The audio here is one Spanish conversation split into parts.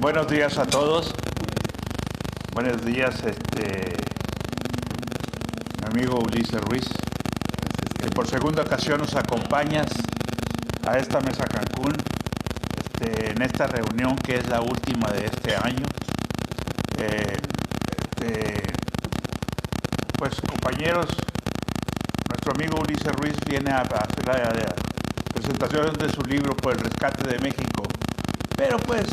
Buenos días a todos. Buenos días, mi amigo Ulises Ruiz, que por segunda ocasión nos acompañas a esta mesa Cancún, en esta reunión que es la última de este año. Pues compañeros, nuestro amigo Ulises Ruiz viene a hacer la presentación de su libro Por el Rescate de México, pero pues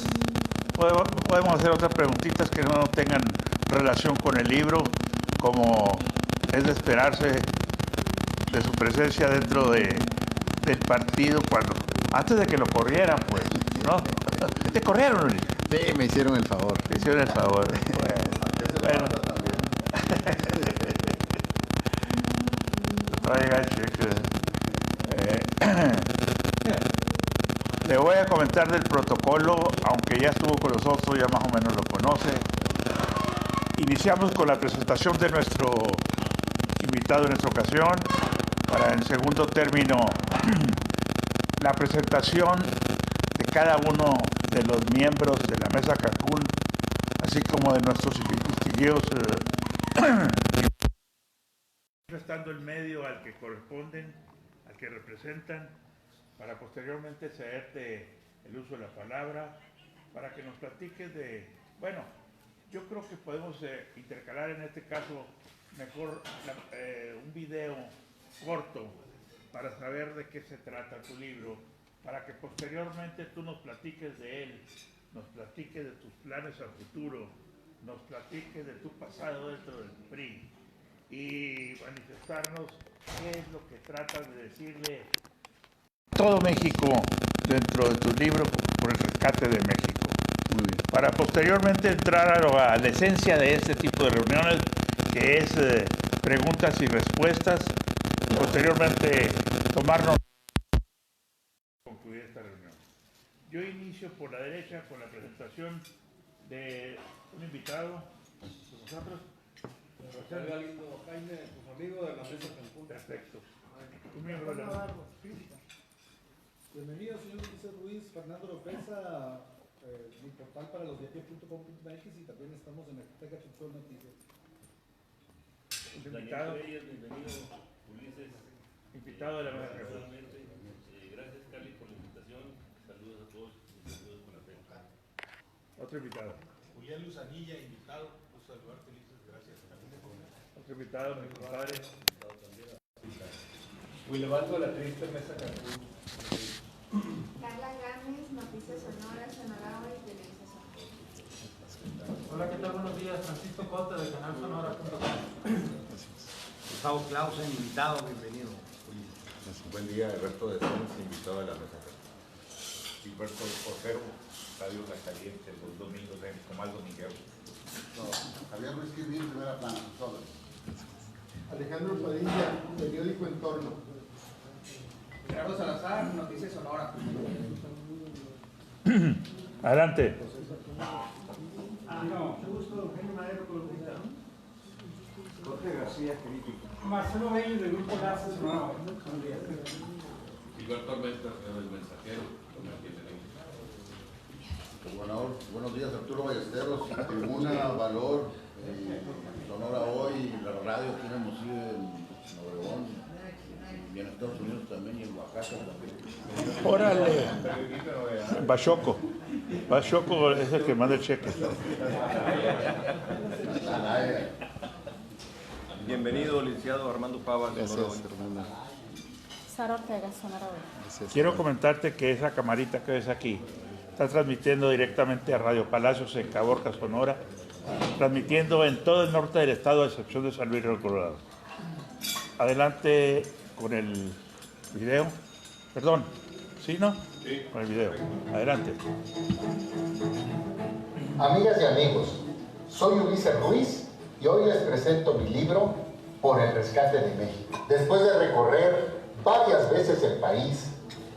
podemos hacer otras preguntitas que no tengan relación con el libro, como es de esperarse de su presencia dentro del partido antes de que lo corrieran, pues, ¿no? ¿Te corrieron, Ulises? Sí, me hicieron el favor. Me hicieron el favor. Bueno. Oiga, le voy a comentar del protocolo, aunque ya estuvo con nosotros, ya más o menos lo conoce. Iniciamos con la presentación de nuestro invitado en esta ocasión. Para en segundo término, la presentación de cada uno de los miembros de la Mesa Cancún, así como de nuestros distinguidos, manifestando el medio al que corresponden, al que representan, para posteriormente cederte el uso de la palabra, para que nos platiques bueno, yo creo que podemos intercalar en este caso mejor un video corto para saber de qué se trata tu libro, para que posteriormente tú nos platiques de él, nos platiques de tus planes a futuro, nos platiques de tu pasado dentro del PRI y manifestarnos qué es lo que tratas de decirle a todo México dentro de tu libro Por el Rescate de México. Muy bien. Para posteriormente entrar a la esencia de este tipo de reuniones, que es preguntas y respuestas, y posteriormente tomarnos concluir esta reunión. Yo inicio por la derecha con la presentación de un invitado de nosotros. José Galindo Jaime, tus amigos de la Mesa Cancún. Perfecto. Un miembro de la... Bienvenido, señor Ulises Ruiz, Fernando Lopeza, mi portal para los diarios.com.mx y también estamos en Azteca Tutor Noticias. Invitado. Bienvenido, Ulises. Invitado de la Mesa Cancún. Gracias, Cali, por la invitación. Saludos a todos y saludos con la fe. Otro invitado. Julián Luzanilla, invitado. Gusto saludarte, Ulises. Gracias. Otro invitado, mi compadre. Levanto de la triste Mesa Cancún. Carla Gámez, Noticias Sonora, Sonora Hoy, Televisa Sonora. Hola, ¿qué tal? Buenos días. Francisco Cota, de Canal Sonora.com. Gustavo Clausen, invitado, bienvenido. Buen día, el resto de todos invitado de la mesa. Gilberto Otero, Radio La Caliente, los domingos en Comal Dominguero. Javier Ruiz Quirvín, primera plana, todo. Alejandro Padilla, periódico Entorno. Gerardo Salazar, Noticias Sonora. Adelante. Mucho gusto, Eugenio Madero, columnista. Jorge García, crítico. Marcelo Bello, del Grupo Lazo Sonora. Gilberto Armenta, del Mensajero. Buenos días, Arturo Ballesteros, Tribuna, Valor, Sonora Hoy, la radio tenemos en Obregón, y en Estados Unidos también, y en Oaxaca también. Órale. Bachoco es el que manda el cheque. Bienvenido, licenciado Armando Pavas. Gracias, hermano. Sara Ortega, Sonora Hoy. Quiero comentarte que esa camarita que ves aquí está transmitiendo directamente a Radio Palacios en Caborca, Sonora, transmitiendo en todo el norte del estado, a excepción de San Luis Río Colorado. Adelante con el video. Perdón, ¿sí, no? Sí. Con el video. Adelante. Amigas y amigos, soy Ulises Ruiz y hoy les presento mi libro Por el Rescate de México. Después de recorrer varias veces el país,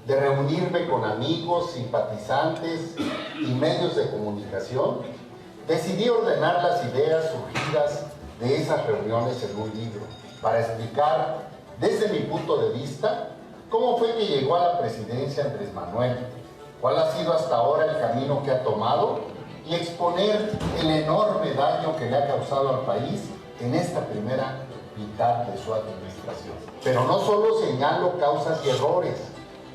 de reunirme con amigos, simpatizantes y medios de comunicación, decidí ordenar las ideas surgidas de esas reuniones en un libro, para explicar desde mi punto de vista cómo fue que llegó a la presidencia Andrés Manuel, cuál ha sido hasta ahora el camino que ha tomado y exponer el enorme daño que le ha causado al país en esta primera mitad de su administración. Pero no solo señalo causas y errores,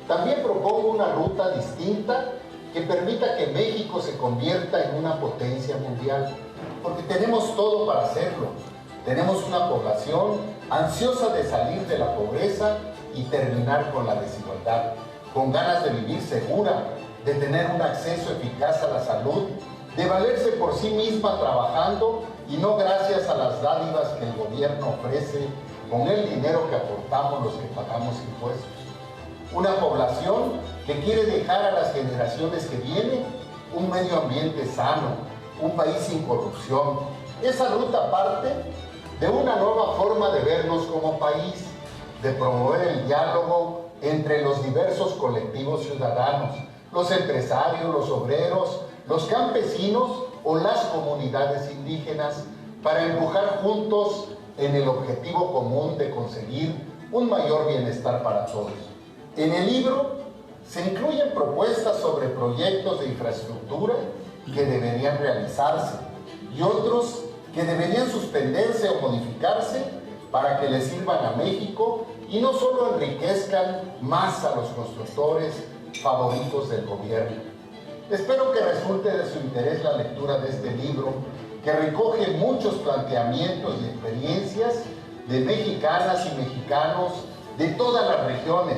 también propongo una ruta distinta que permita que México se convierta en una potencia mundial, porque tenemos todo para hacerlo. Tenemos una población ansiosa de salir de la pobreza y terminar con la desigualdad, con ganas de vivir segura, de tener un acceso eficaz a la salud, de valerse por sí misma trabajando y no gracias a las dádivas que el gobierno ofrece con el dinero que aportamos los que pagamos impuestos. Una población que quiere dejar a las generaciones que vienen un medio ambiente sano, un país sin corrupción. Esa ruta parte de una nueva forma de vernos como país, de promover el diálogo entre los diversos colectivos ciudadanos, los empresarios, los obreros, los campesinos o las comunidades indígenas, para empujar juntos en el objetivo común de conseguir un mayor bienestar para todos. En el libro se incluyen propuestas sobre proyectos de infraestructura que deberían realizarse y otros que deberían suspenderse o modificarse para que le sirvan a México y no solo enriquezcan más a los constructores favoritos del gobierno. Espero que resulte de su interés la lectura de este libro, que recoge muchos planteamientos y experiencias de mexicanas y mexicanos de todas las regiones,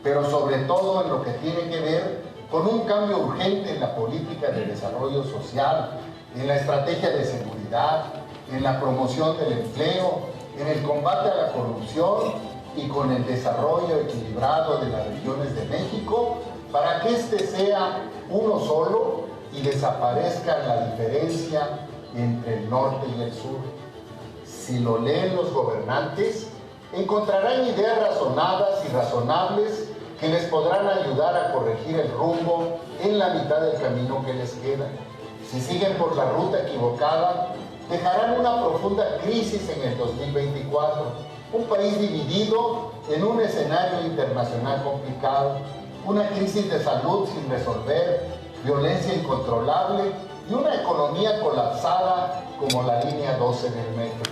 pero sobre todo en lo que tiene que ver con un cambio urgente en la política de desarrollo social, en la estrategia de seguridad, en la promoción del empleo, en el combate a la corrupción y con el desarrollo equilibrado de las regiones de México, para que éste sea uno solo y desaparezca la diferencia entre el norte y el sur. Si lo leen los gobernantes, encontrarán ideas razonadas y razonables que les podrán ayudar a corregir el rumbo en la mitad del camino que les queda. Si siguen por la ruta equivocada, dejarán una profunda crisis en el 2024, un país dividido en un escenario internacional complicado, una crisis de salud sin resolver, violencia incontrolable y una economía colapsada como la línea 12 del metro.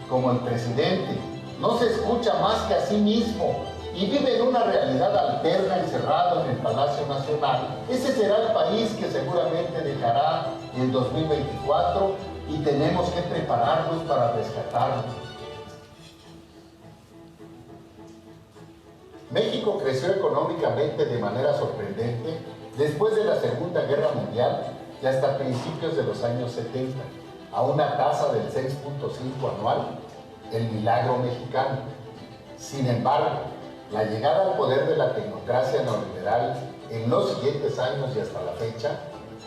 Como el presidente no se escucha más que a sí mismo y vive en una realidad alterna encerrado en el Palacio Nacional, ese será el país que seguramente dejará en 2024 y tenemos que prepararnos para rescatarlo. México creció económicamente de manera sorprendente después de la Segunda Guerra Mundial y hasta principios de los años 70, a una tasa del 6.5 anual, el milagro mexicano. Sin embargo, la llegada al poder de la tecnocracia neoliberal en los siguientes años y hasta la fecha,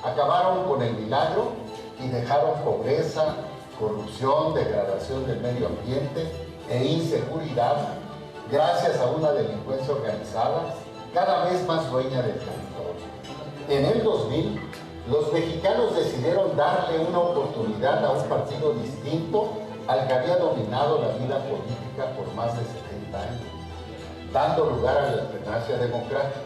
acabaron con el milagro y dejaron pobreza, corrupción, degradación del medio ambiente e inseguridad, gracias a una delincuencia organizada cada vez más dueña del territorio. En el 2000, los mexicanos decidieron darle una oportunidad a un partido distinto al que había dominado la vida política por más de 70 años, dando lugar a la alternancia democrática.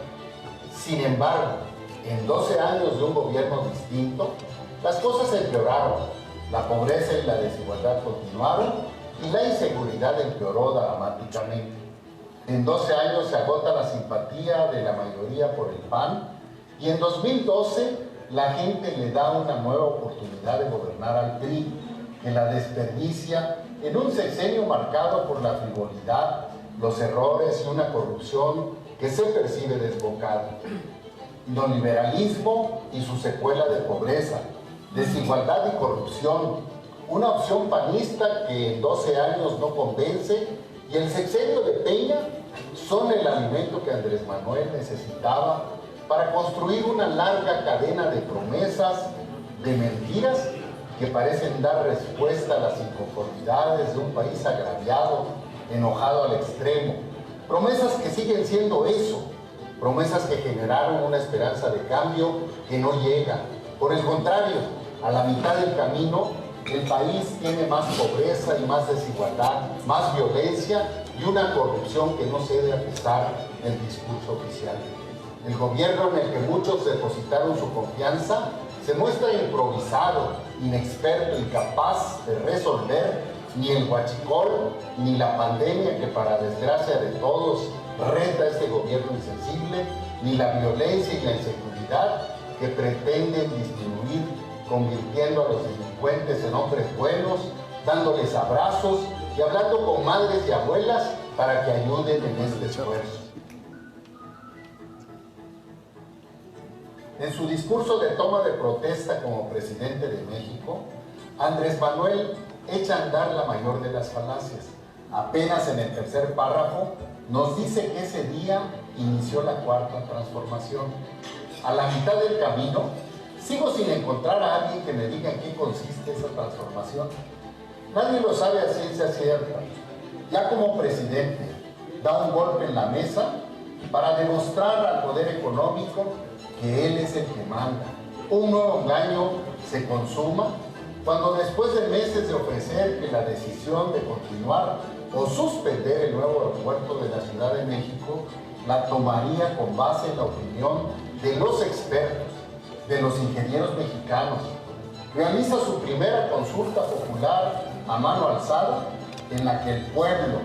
Sin embargo, en 12 años de un gobierno distinto, las cosas empeoraron, la pobreza y la desigualdad continuaron y la inseguridad empeoró dramáticamente. En 12 años se agota la simpatía de la mayoría por el PAN y en 2012 la gente le da una nueva oportunidad de gobernar al PRI, que la desperdicia en un sexenio marcado por la frivolidad, los errores y una corrupción que se percibe desbocada. Neoliberalismo y su secuela de pobreza, desigualdad y corrupción, una opción panista que en 12 años no convence, y el sexenio de Peña son el alimento que Andrés Manuel necesitaba para construir una larga cadena de promesas, de mentiras que parecen dar respuesta a las inconformidades de un país agraviado, enojado al extremo. Promesas que siguen siendo eso, promesas que generaron una esperanza de cambio que no llega. Por el contrario, a la mitad del camino, el país tiene más pobreza y más desigualdad, más violencia y una corrupción que no cede a pesar del discurso oficial. El gobierno en el que muchos depositaron su confianza se muestra improvisado, inexperto, incapaz de resolver ni el huachicol ni la pandemia que, para desgracia de todos, reta a este gobierno insensible, ni la violencia y la inseguridad que pretenden disminuir, convirtiendo a los delincuentes en hombres buenos, dándoles abrazos y hablando con madres y abuelas para que ayuden en este esfuerzo. En su discurso de toma de protesta como presidente de México, Andrés Manuel echa a andar la mayor de las falacias. Apenas en el tercer párrafo nos dice que ese día inició la cuarta transformación. A la mitad del camino, sigo sin encontrar a alguien que me diga en qué consiste esa transformación. Nadie lo sabe a ciencia cierta. Ya como presidente, da un golpe en la mesa para demostrar al poder económico que él es el que manda. Un nuevo engaño se consuma cuando, después de meses de ofrecer que la decisión de continuar o suspender el nuevo aeropuerto de la Ciudad de México la tomaría con base en la opinión de los expertos, de los ingenieros mexicanos, realiza su primera consulta popular a mano alzada en la que el pueblo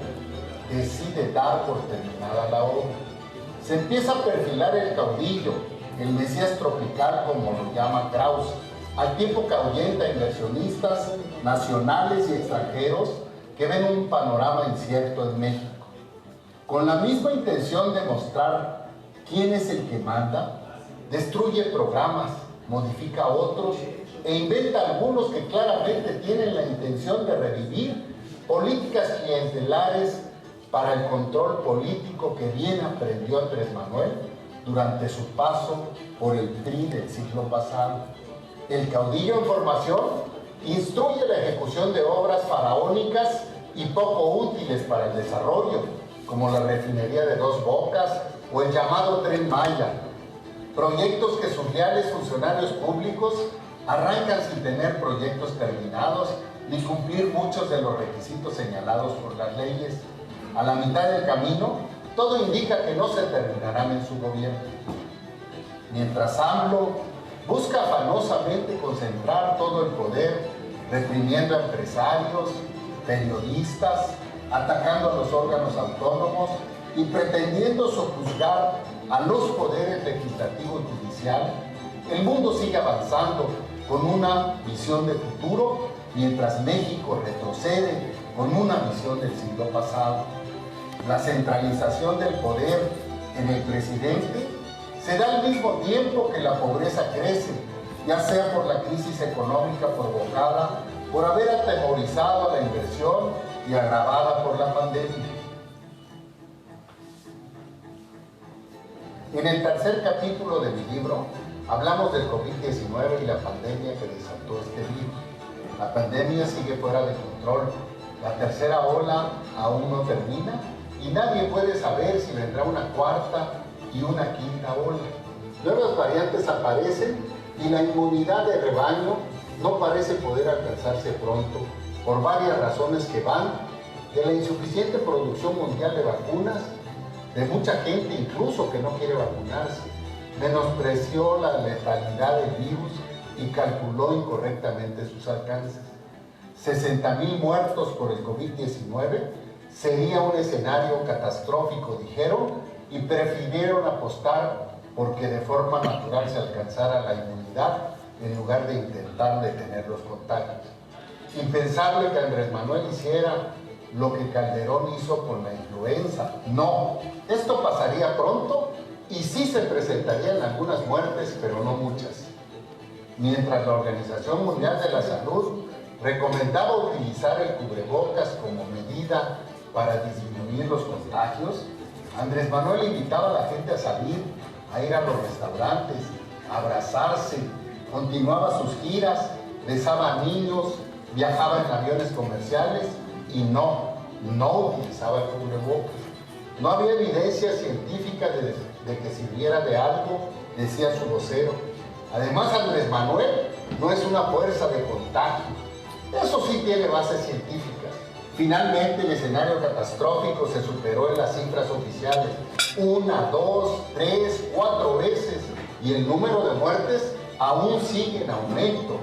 decide dar por terminada la obra. Se empieza a perfilar el caudillo, el mesías tropical, como lo llama Krause, al tiempo que ahuyenta a inversionistas nacionales y extranjeros que ven un panorama incierto en México. Con la misma intención de mostrar quién es el que manda, destruye programas, modifica otros e inventa algunos que claramente tienen la intención de revivir políticas clientelares para el control político que bien aprendió Andrés Manuel durante su paso por el PRI del siglo pasado. El caudillo en formación instruye la ejecución de obras faraónicas y poco útiles para el desarrollo, como la refinería de Dos Bocas o el llamado Tren Maya, proyectos que sus leales funcionarios públicos arrancan sin tener proyectos terminados ni cumplir muchos de los requisitos señalados por las leyes. A la mitad del camino, todo indica que no se terminarán en su gobierno. Mientras AMLO busca afanosamente concentrar todo el poder, reprimiendo a empresarios, periodistas, atacando a los órganos autónomos y pretendiendo sojuzgar a los poderes legislativo y judicial, el mundo sigue avanzando con una visión de futuro, mientras México retrocede con una visión del siglo pasado. La centralización del poder en el presidente se da al mismo tiempo que la pobreza crece, ya sea por la crisis económica provocada por haber atemorizado a la inversión y agravada por la pandemia. En el tercer capítulo de mi libro hablamos del COVID-19 y la pandemia que desató este virus. La pandemia sigue fuera de control, la tercera ola aún no termina y nadie puede saber si vendrá una cuarta y una quinta ola. Nuevas variantes aparecen y la inmunidad de rebaño no parece poder alcanzarse pronto por varias razones que van de la insuficiente producción mundial de vacunas, de mucha gente incluso que no quiere vacunarse, menospreció la letalidad del virus y calculó incorrectamente sus alcances. 60,000 muertos por el COVID-19 sería un escenario catastrófico, dijeron, y prefirieron apostar porque de forma natural se alcanzara la inmunidad en lugar de intentar detener los contagios. Impensable que Andrés Manuel hiciera lo que Calderón hizo con la influenza. No, esto pasaría pronto y sí se presentarían algunas muertes, pero no muchas. Mientras la Organización Mundial de la Salud recomendaba utilizar el cubrebocas como medida para disminuir los contagios, Andrés Manuel invitaba a la gente a salir, a ir a los restaurantes, a abrazarse, continuaba sus giras, besaba a niños, viajaba en aviones comerciales y no utilizaba el cubrebocas. No había evidencia científica de que sirviera de algo, decía su vocero. Además, Andrés Manuel no es una fuerza de contagio. Eso sí tiene bases científicas. Finalmente, el escenario catastrófico se superó en las cifras oficiales 1, 2, 3, 4 veces, y el número de muertes aún sigue en aumento.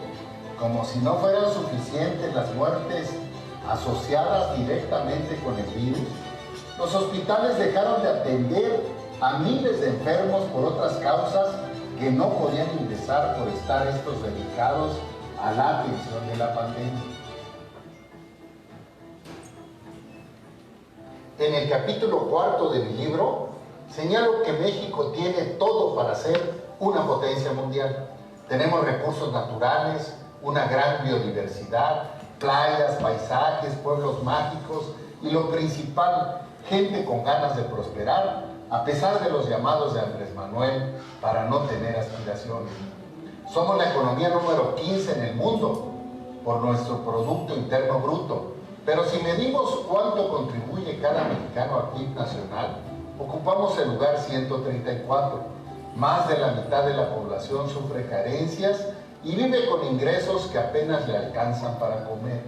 Como si no fueran suficientes las muertes asociadas directamente con el virus, los hospitales dejaron de atender a miles de enfermos por otras causas que no podían ingresar por estar estos dedicados a la atención de la pandemia. En el capítulo 4 de mi libro, señalo que México tiene todo para ser una potencia mundial. Tenemos recursos naturales, una gran biodiversidad, playas, paisajes, pueblos mágicos y lo principal, gente con ganas de prosperar, a pesar de los llamados de Andrés Manuel para no tener aspiraciones. Somos la economía número 15 en el mundo por nuestro Producto Interno Bruto, pero si medimos cuánto contribuye cada mexicano al PIB nacional, ocupamos el lugar 134. Más de la mitad de la población sufre carencias y vive con ingresos que apenas le alcanzan para comer.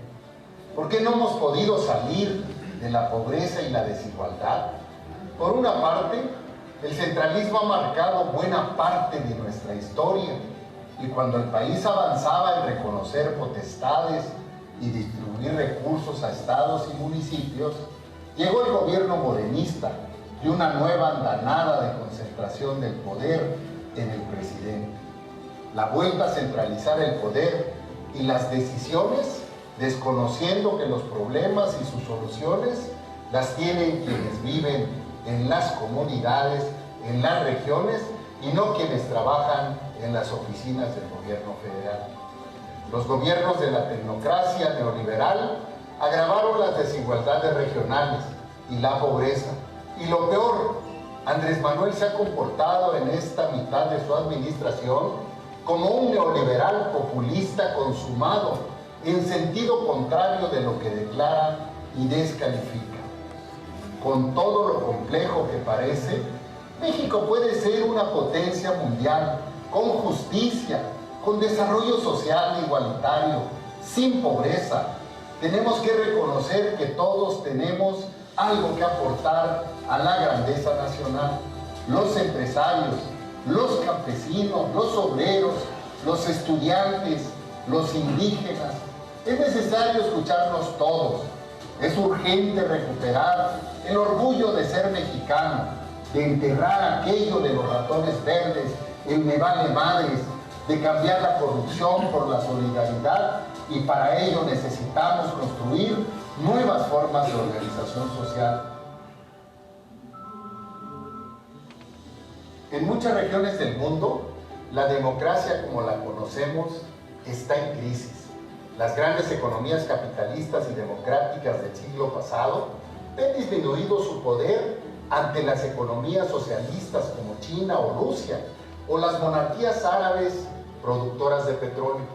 ¿Por qué no hemos podido salir de la pobreza y la desigualdad? Por una parte, el centralismo ha marcado buena parte de nuestra historia, y cuando el país avanzaba en reconocer potestades y distribuir recursos a estados y municipios, llegó el gobierno morenista y una nueva andanada de concentración del poder en el presidente. La vuelta a centralizar el poder y las decisiones, desconociendo que los problemas y sus soluciones las tienen quienes viven en las comunidades, en las regiones, y no quienes trabajan en las oficinas del gobierno federal. Los gobiernos de la tecnocracia neoliberal agravaron las desigualdades regionales y la pobreza. Y lo peor, Andrés Manuel se ha comportado en esta mitad de su administración como un neoliberal populista consumado, en sentido contrario de lo que declara y descalifica. Con todo lo complejo que parece, México puede ser una potencia mundial, con justicia, con desarrollo social igualitario, sin pobreza. Tenemos que reconocer que todos tenemos algo que aportar a la grandeza nacional. Los empresarios, los campesinos, los obreros, los estudiantes, los indígenas. Es necesario escucharnos todos. Es urgente recuperar el orgullo de ser mexicano, de enterrar aquello de los ratones verdes, el me vale madres, de cambiar la corrupción por la solidaridad, y para ello necesitamos construir nuevas formas de organización social. En muchas regiones del mundo, la democracia como la conocemos está en crisis. Las grandes economías capitalistas y democráticas del siglo pasado han disminuido su poder ante las economías socialistas como China o Rusia, o las monarquías árabes productoras de petróleo.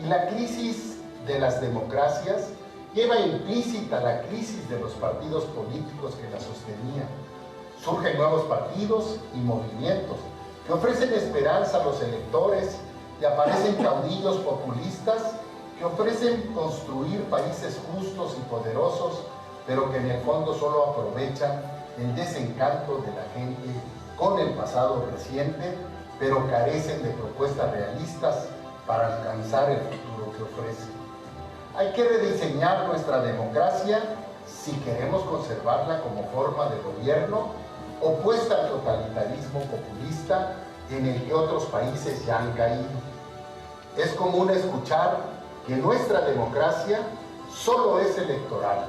Y la crisis de las democracias lleva implícita la crisis de los partidos políticos que la sostenían. Surgen nuevos partidos y movimientos que ofrecen esperanza a los electores, y aparecen caudillos populistas que ofrecen construir países justos y poderosos, pero que en el fondo solo aprovechan el desencanto de la gente con el pasado reciente, pero carecen de propuestas realistas para alcanzar el futuro que ofrecen. Hay que rediseñar nuestra democracia si queremos conservarla como forma de gobierno opuesta al totalitarismo populista en el que otros países ya han caído. Es común escuchar que nuestra democracia solo es electoral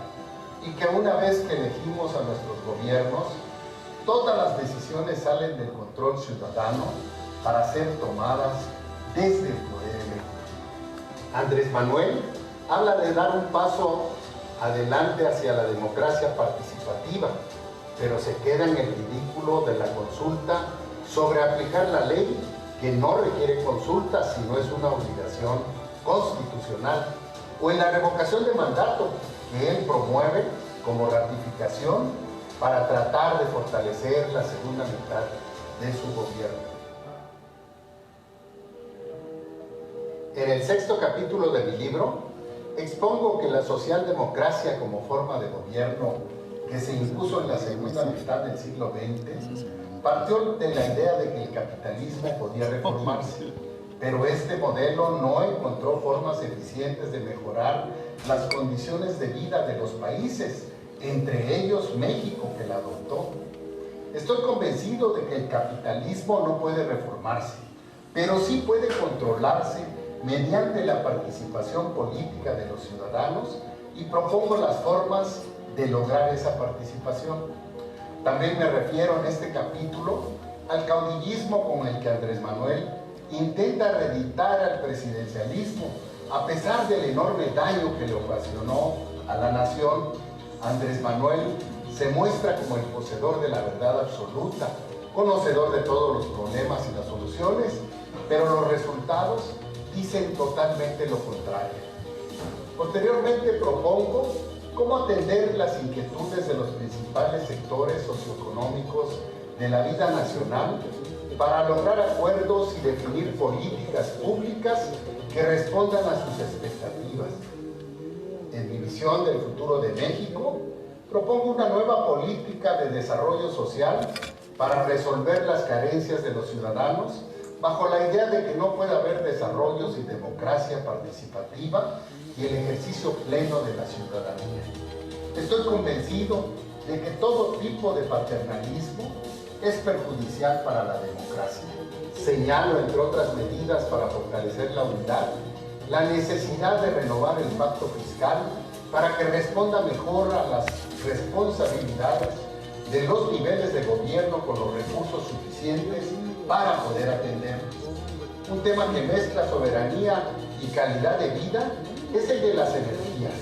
y que una vez que elegimos a nuestros gobiernos, todas las decisiones salen del control ciudadano para ser tomadas desde el poder electo. Andrés Manuel habla de dar un paso adelante hacia la democracia participativa, pero se queda en el ridículo de la consulta sobre aplicar la ley que no requiere consulta sino es una obligación constitucional, o en la revocación de mandato que él promueve como ratificación para tratar de fortalecer la segunda mitad de su gobierno. En el 6º capítulo de mi libro, expongo que la socialdemocracia como forma de gobierno que se impuso en la segunda mitad del siglo XX partió de la idea de que el capitalismo podía reformarse, pero este modelo no encontró formas eficientes de mejorar las condiciones de vida de los países, entre ellos México, que la adoptó. Estoy convencido de que el capitalismo no puede reformarse, pero sí puede controlarse mediante la participación política de los ciudadanos y propongo las formas de lograr esa participación. También me refiero en este capítulo al caudillismo con el que Andrés Manuel intenta reeditar al presidencialismo. A pesar del enorme daño que le ocasionó a la nación, Andrés Manuel se muestra como el poseedor de la verdad absoluta, conocedor de todos los problemas y las soluciones, pero los resultados dicen totalmente lo contrario. Posteriormente propongo cómo atender las inquietudes de los principales sectores socioeconómicos de la vida nacional para lograr acuerdos y definir políticas públicas que respondan a sus expectativas. En mi visión del futuro de México, propongo una nueva política de desarrollo social para resolver las carencias de los ciudadanos bajo la idea de que no puede haber desarrollo sin democracia participativa y el ejercicio pleno de la ciudadanía. Estoy convencido de que todo tipo de paternalismo es perjudicial para la democracia. Señalo, entre otras medidas para fortalecer la unidad, la necesidad de renovar el pacto fiscal para que responda mejor a las responsabilidades de los niveles de gobierno con los recursos suficientes para poder atenderlos. Un tema que mezcla soberanía y calidad de vida es el de las energías.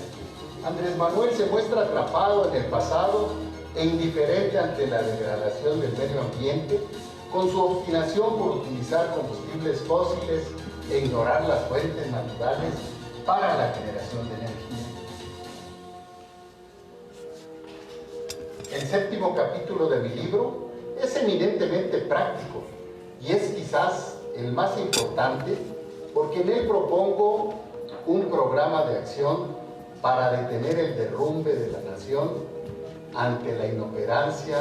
Andrés Manuel se muestra atrapado en el pasado e indiferente ante la degradación del medio ambiente, con su obstinación por utilizar combustibles fósiles e ignorar las fuentes naturales para la generación de energía. El séptimo capítulo de mi libro es eminentemente práctico y es quizás el más importante porque en él propongo un programa de acción para detener el derrumbe de la nación ante la inoperancia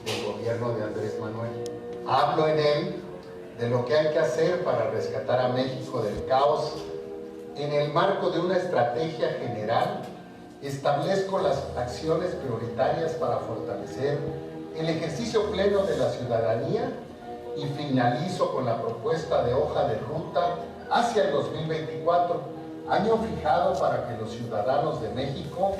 del gobierno de Andrés Manuel. Hablo en él de lo que hay que hacer para rescatar a México del caos. En el marco de una estrategia general, establezco las acciones prioritarias para fortalecer el ejercicio pleno de la ciudadanía y finalizo con la propuesta de hoja de ruta hacia el 2024, año fijado para que los ciudadanos de México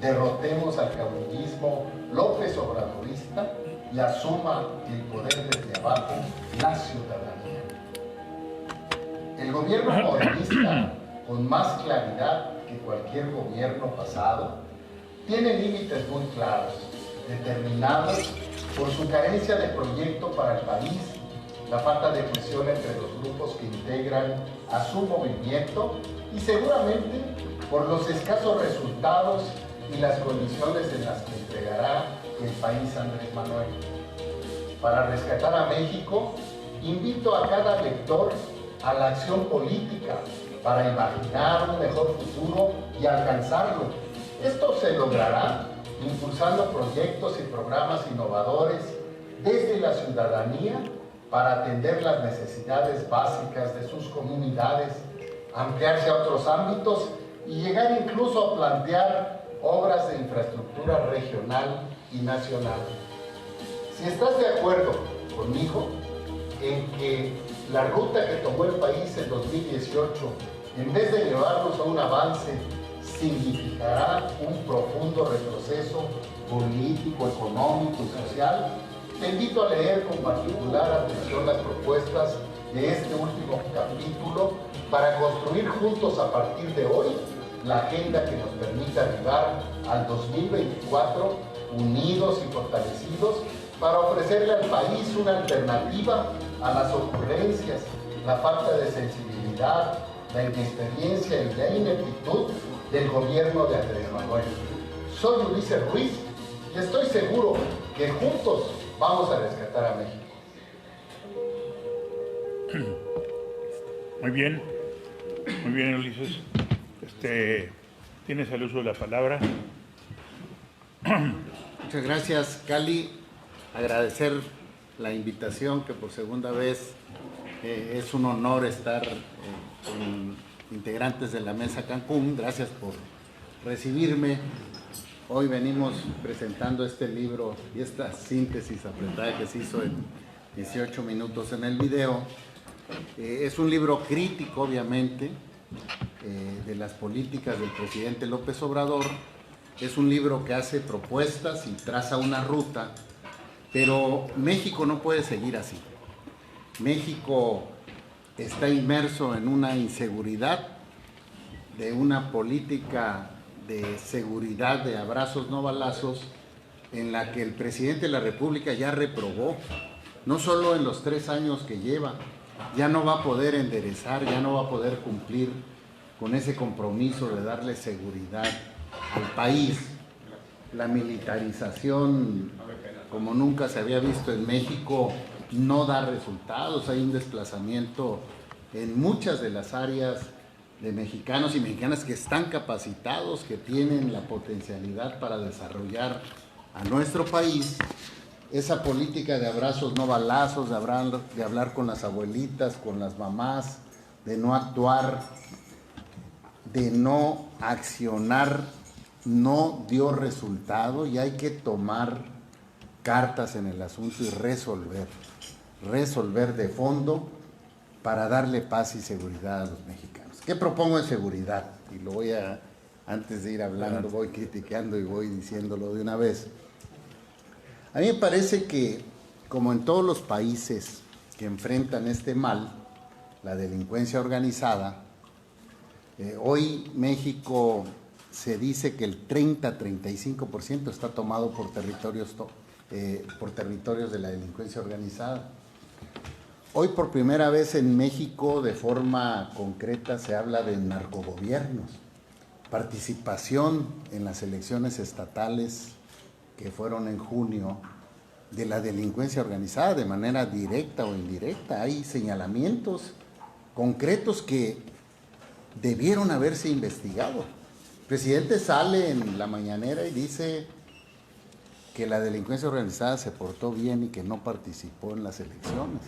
derrotemos al caudillismo López Obradorista y asuma el poder desde abajo la ciudadanía. El gobierno morenista, con más claridad que cualquier gobierno pasado, tiene límites muy claros, determinados por su carencia de proyecto para el país, la falta de cohesión entre los grupos que integran a su movimiento y seguramente por los escasos resultados y las condiciones en las que entregará el país Andrés Manuel. Para rescatar a México, invito a cada lector a la acción política para imaginar un mejor futuro y alcanzarlo. Esto se logrará impulsando proyectos y programas innovadores desde la ciudadanía para atender las necesidades básicas de sus comunidades, ampliarse a otros ámbitos y llegar incluso a plantear obras de infraestructura regional y nacional. Si estás de acuerdo conmigo en que la ruta que tomó el país en 2018, en vez de llevarnos a un avance, significará un profundo retroceso político, económico y social, te invito a leer con particular atención las propuestas de este último capítulo para construir juntos a partir de hoy la agenda que nos permita arribar al 2024 unidos y fortalecidos para ofrecerle al país una alternativa a las ocurrencias, la falta de sensibilidad, la inexperiencia y la ineptitud del gobierno de Andrés Manuel. Soy Ulises Ruiz y estoy seguro que juntos vamos a rescatar a México. Muy bien Ulises. Tienes el uso de la palabra. Muchas gracias, Cali. Agradecer la invitación, que por segunda vez es un honor estar con integrantes de la Mesa Cancún. Gracias por recibirme. Hoy venimos presentando este libro y esta síntesis apretada que se hizo en 18 minutos en el video. Es un libro crítico, obviamente, de las políticas del presidente López Obrador. Es un libro que hace propuestas y traza una ruta, pero México no puede seguir así. México está inmerso en una inseguridad, de una política de seguridad de abrazos no balazos, en la que el presidente de la República ya reprobó, no solo en los 3 años que lleva, ya no va a poder enderezar, ya no va a poder cumplir con ese compromiso de darle seguridad al país. La militarización, como nunca se había visto en México, no da resultados. Hay un desplazamiento en muchas de las áreas de mexicanos y mexicanas que están capacitados, que tienen la potencialidad para desarrollar a nuestro país. Esa política de abrazos no balazos, de hablar con las abuelitas, con las mamás, de no actuar, de no accionar, no dio resultado, y hay que tomar cartas en el asunto y resolver de fondo para darle paz y seguridad a los mexicanos. ¿Qué propongo en seguridad? Y lo voy a, antes de ir hablando, voy criticando y voy diciéndolo de una vez. A mí me parece que, como en todos los países que enfrentan este mal, la delincuencia organizada, hoy México se dice que el 30-35% está tomado por territorios de la delincuencia organizada. Hoy por primera vez en México, de forma concreta, se habla de narcogobiernos, participación en las elecciones estatales que fueron en junio de la delincuencia organizada de manera directa o indirecta. Hay señalamientos concretos que debieron haberse investigado. El presidente sale en la mañanera y dice que la delincuencia organizada se portó bien y que no participó en las elecciones.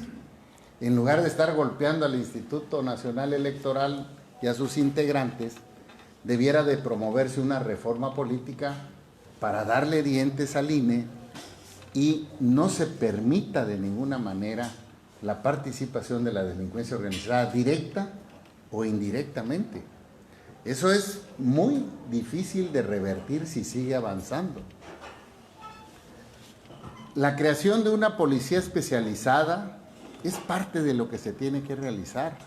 En lugar de estar golpeando al Instituto Nacional Electoral y a sus integrantes, debiera de promoverse una reforma política para darle dientes al INE y no se permita de ninguna manera la participación de la delincuencia organizada directa o indirectamente. Eso es muy difícil de revertir si sigue avanzando. La creación de una policía especializada es parte de lo que se tiene que realizar.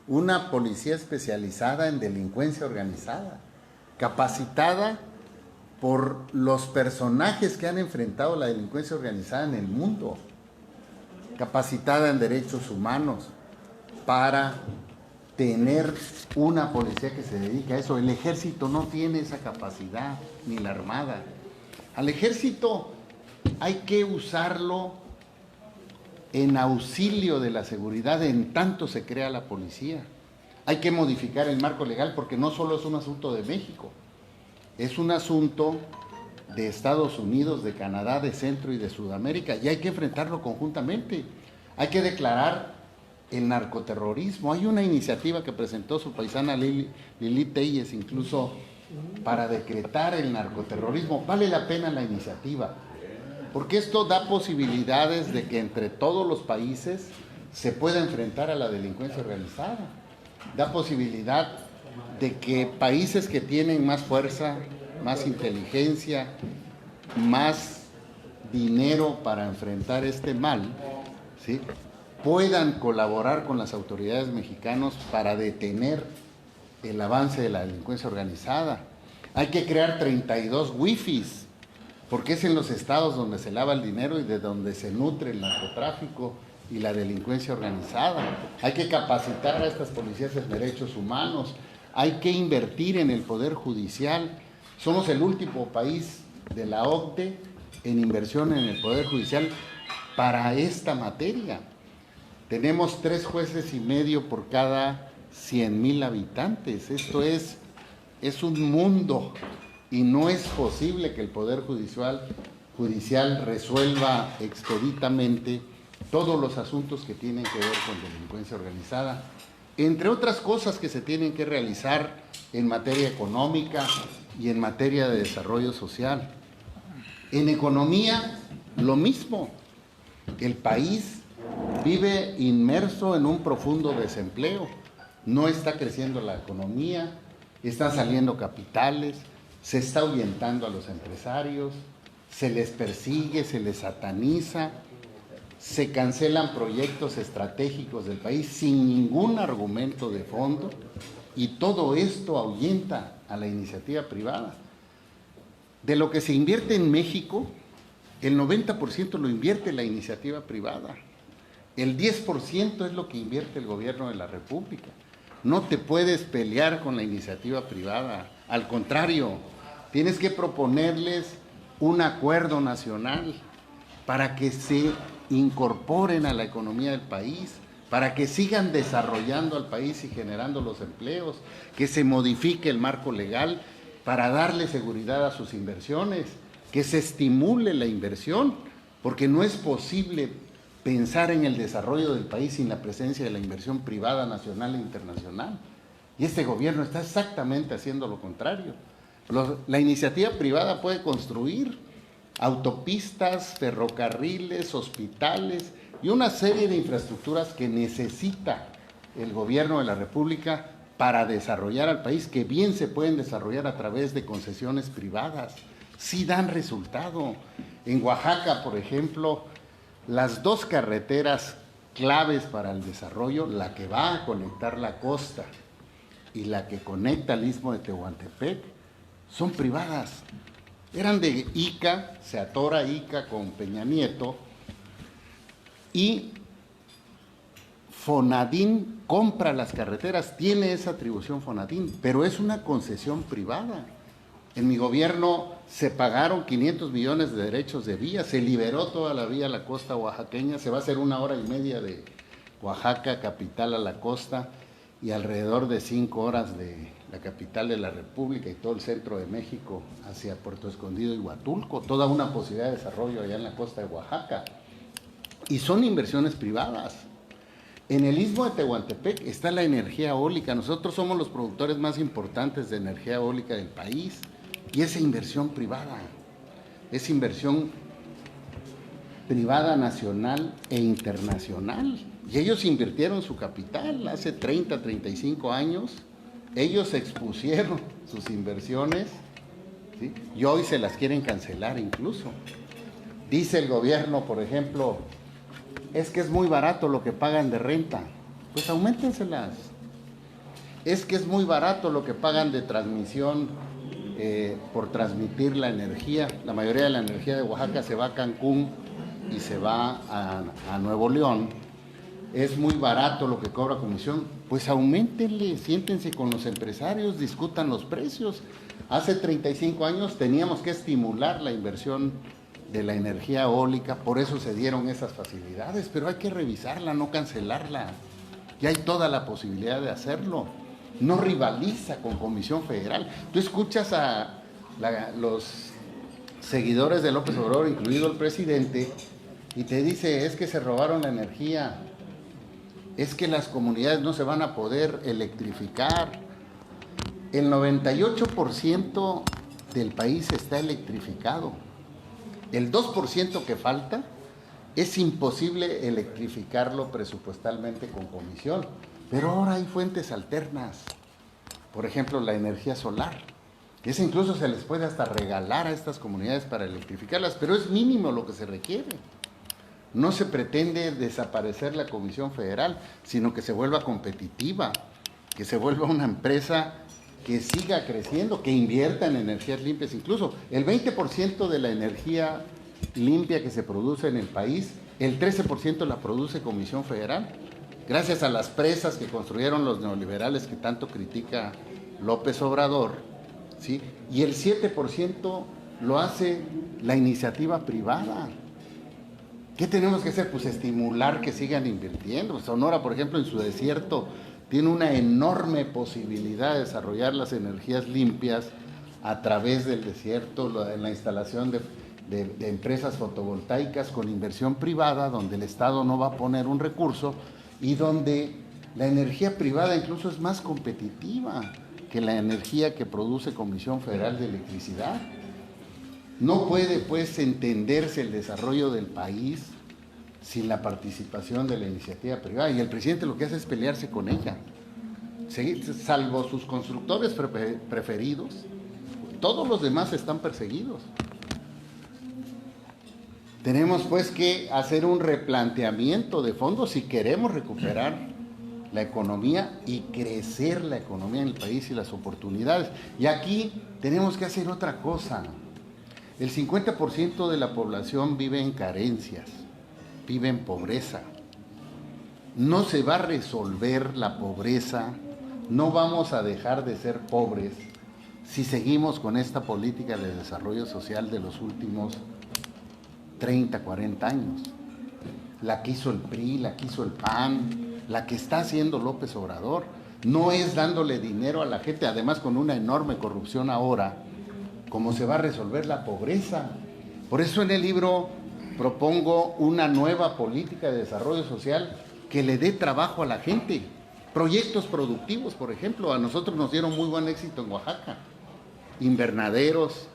Una policía especializada en delincuencia organizada, capacitada por los personajes que han enfrentado la delincuencia organizada en el mundo, capacitada en derechos humanos, para tener una policía que se dedique a eso. El ejército no tiene esa capacidad, ni la armada. Al ejército hay que usarlo en auxilio de la seguridad, en tanto se crea la policía. Hay que modificar el marco legal, porque no solo es un asunto de México, es un asunto de Estados Unidos, de Canadá, de Centro y de Sudamérica, y hay que enfrentarlo conjuntamente. Hay que declarar el narcoterrorismo. Hay una iniciativa que presentó su paisana Lili Telles, incluso para decretar el narcoterrorismo. Vale la pena la iniciativa, porque esto da posibilidades de que entre todos los países se pueda enfrentar a la delincuencia organizada. Da posibilidad de que países que tienen más fuerza, más inteligencia, más dinero para enfrentar este mal, ¿sí?, puedan colaborar con las autoridades mexicanas para detener el avance de la delincuencia organizada. Hay que crear 32 wifis, porque es en los estados donde se lava el dinero y de donde se nutre el narcotráfico y la delincuencia organizada. Hay que capacitar a estas policías en derechos humanos. Hay que invertir en el Poder Judicial. Somos el último país de la OCDE en inversión en el Poder Judicial para esta materia. Tenemos 3 jueces y medio por cada 100,000 habitantes. Esto es es un mundo y no es posible que el Poder Judicial resuelva expeditamente todos los asuntos que tienen que ver con delincuencia organizada, entre otras cosas que se tienen que realizar en materia económica y en materia de desarrollo social. En economía, lo mismo. El país vive inmerso en un profundo desempleo. No está creciendo la economía, están saliendo capitales, se está ahuyentando a los empresarios, se les persigue, se les sataniza, se cancelan proyectos estratégicos del país sin ningún argumento de fondo, y todo esto ahuyenta a la iniciativa privada. De lo que se invierte en México, el 90% lo invierte la iniciativa privada. El 10% es lo que invierte el gobierno de la República. No te puedes pelear con la iniciativa privada. Al contrario, tienes que proponerles un acuerdo nacional para que se incorporen a la economía del país, para que sigan desarrollando al país y generando los empleos, que se modifique el marco legal para darle seguridad a sus inversiones, que se estimule la inversión, porque no es posible pensar en el desarrollo del país sin la presencia de la inversión privada nacional e internacional. Y este gobierno está exactamente haciendo lo contrario. La iniciativa privada puede construir autopistas, ferrocarriles, hospitales y una serie de infraestructuras que necesita el gobierno de la República para desarrollar al país, que bien se pueden desarrollar a través de concesiones privadas. Sí dan resultado. En Oaxaca, por ejemplo, las dos carreteras claves para el desarrollo, la que va a conectar la costa y la que conecta al istmo de Tehuantepec, son privadas. Eran de ICA, se atora ICA con Peña Nieto, y Fonadín compra las carreteras, tiene esa atribución Fonadín, pero es una concesión privada. En mi gobierno se pagaron 500 millones de derechos de vía, se liberó toda la vía a la costa oaxaqueña, se va a hacer 1 hora y media de Oaxaca, capital, a la costa, y alrededor de 5 horas de la capital de la República y todo el centro de México hacia Puerto Escondido y Huatulco, toda una posibilidad de desarrollo allá en la costa de Oaxaca. Y son inversiones privadas. En el istmo de Tehuantepec está la energía eólica. Nosotros somos los productores más importantes de energía eólica del país, y esa inversión privada, es inversión privada nacional e internacional. Y ellos invirtieron su capital hace 30, 35 años. Ellos expusieron sus inversiones, ¿sí? Y hoy se las quieren cancelar incluso. Dice el gobierno, por ejemplo, es que es muy barato lo que pagan de renta. Pues auméntenselas. Es que es muy barato lo que pagan de transmisión por transmitir la energía. La mayoría de la energía de Oaxaca se va a Cancún y se va a Nuevo León. Es muy barato lo que cobra comisión. Pues auméntenle, siéntense con los empresarios, discutan los precios. Hace 35 años teníamos que estimular la inversión de la energía eólica, por eso se dieron esas facilidades, pero hay que revisarla, no cancelarla. Y hay toda la posibilidad de hacerlo. No rivaliza con Comisión Federal. Tú escuchas a los seguidores de López Obrador, incluido el presidente, y te dice, es que se robaron la energía, es que las comunidades no se van a poder electrificar. El 98% del país está electrificado. El 2% que falta es imposible electrificarlo presupuestalmente con comisión. Pero ahora hay fuentes alternas. Por ejemplo, la energía solar. Esa incluso se les puede hasta regalar a estas comunidades para electrificarlas, pero es mínimo lo que se requiere. No se pretende desaparecer la Comisión Federal, sino que se vuelva competitiva, que se vuelva una empresa que siga creciendo, que invierta en energías limpias. Incluso el 20% de la energía limpia que se produce en el país, el 13% la produce Comisión Federal, gracias a las presas que construyeron los neoliberales que tanto critica López Obrador, ¿sí? Y el 7% lo hace la iniciativa privada. ¿Qué tenemos que hacer? Pues estimular que sigan invirtiendo. Sonora, por ejemplo, en su desierto tiene una enorme posibilidad de desarrollar las energías limpias a través del desierto, en la instalación de empresas fotovoltaicas con inversión privada, donde el Estado no va a poner un recurso y donde la energía privada incluso es más competitiva que la energía que produce Comisión Federal de Electricidad. No puede, pues, entenderse el desarrollo del país sin la participación de la iniciativa privada, y el presidente lo que hace es pelearse con ella. Salvo sus constructores preferidos, todos los demás están perseguidos. Tenemos pues que hacer un replanteamiento de fondo si queremos recuperar la economía y crecer la economía en el país y las oportunidades. Y aquí tenemos que hacer otra cosa. El 50% de la población vive en carencias, vive en pobreza. No se va a resolver la pobreza, no vamos a dejar de ser pobres si seguimos con esta política de desarrollo social de los últimos 30, 40 años. La que hizo el PRI, la que hizo el PAN, la que está haciendo López Obrador. No es dándole dinero a la gente, además con una enorme corrupción ahora, como se va a resolver la pobreza. Por eso en el libro propongo una nueva política de desarrollo social que le dé trabajo a la gente. Proyectos productivos, por ejemplo, a nosotros nos dieron muy buen éxito en Oaxaca. Invernaderos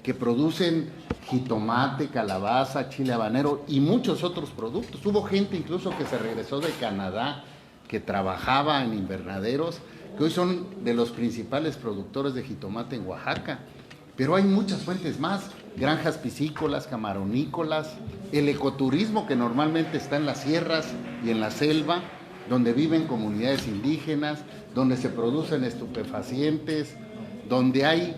que producen jitomate, calabaza, chile habanero y muchos otros productos. Hubo gente incluso que se regresó de Canadá, que trabajaba en invernaderos, que hoy son de los principales productores de jitomate en Oaxaca. Pero hay muchas fuentes más, granjas piscícolas, camaronícolas, el ecoturismo que normalmente está en las sierras y en la selva, donde viven comunidades indígenas, donde se producen estupefacientes, donde hay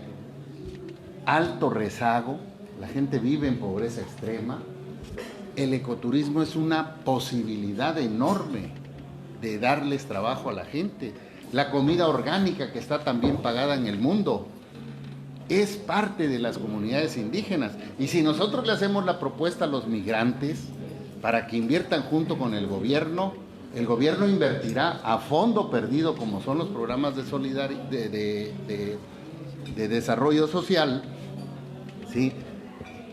alto rezago, la gente vive en pobreza extrema. El ecoturismo es una posibilidad enorme de darles trabajo a la gente. La comida orgánica que está también pagada en el mundo es parte de las comunidades indígenas. Y si nosotros le hacemos la propuesta a los migrantes para que inviertan junto con el gobierno invertirá a fondo perdido, como son los programas de desarrollo social, ¿sí?,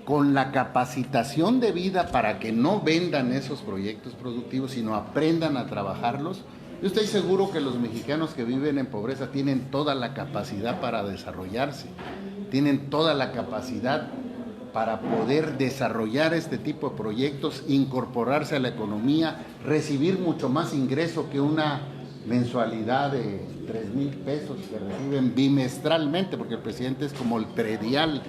con la capacitación debida para que no vendan esos proyectos productivos, sino aprendan a trabajarlos. Yo estoy seguro que los mexicanos que viven en pobreza tienen toda la capacidad para desarrollarse, tienen toda la capacidad para poder desarrollar este tipo de proyectos, incorporarse a la economía, recibir mucho más ingreso que una mensualidad de 3,000 pesos que reciben bimestralmente, porque el presidente es como el predial,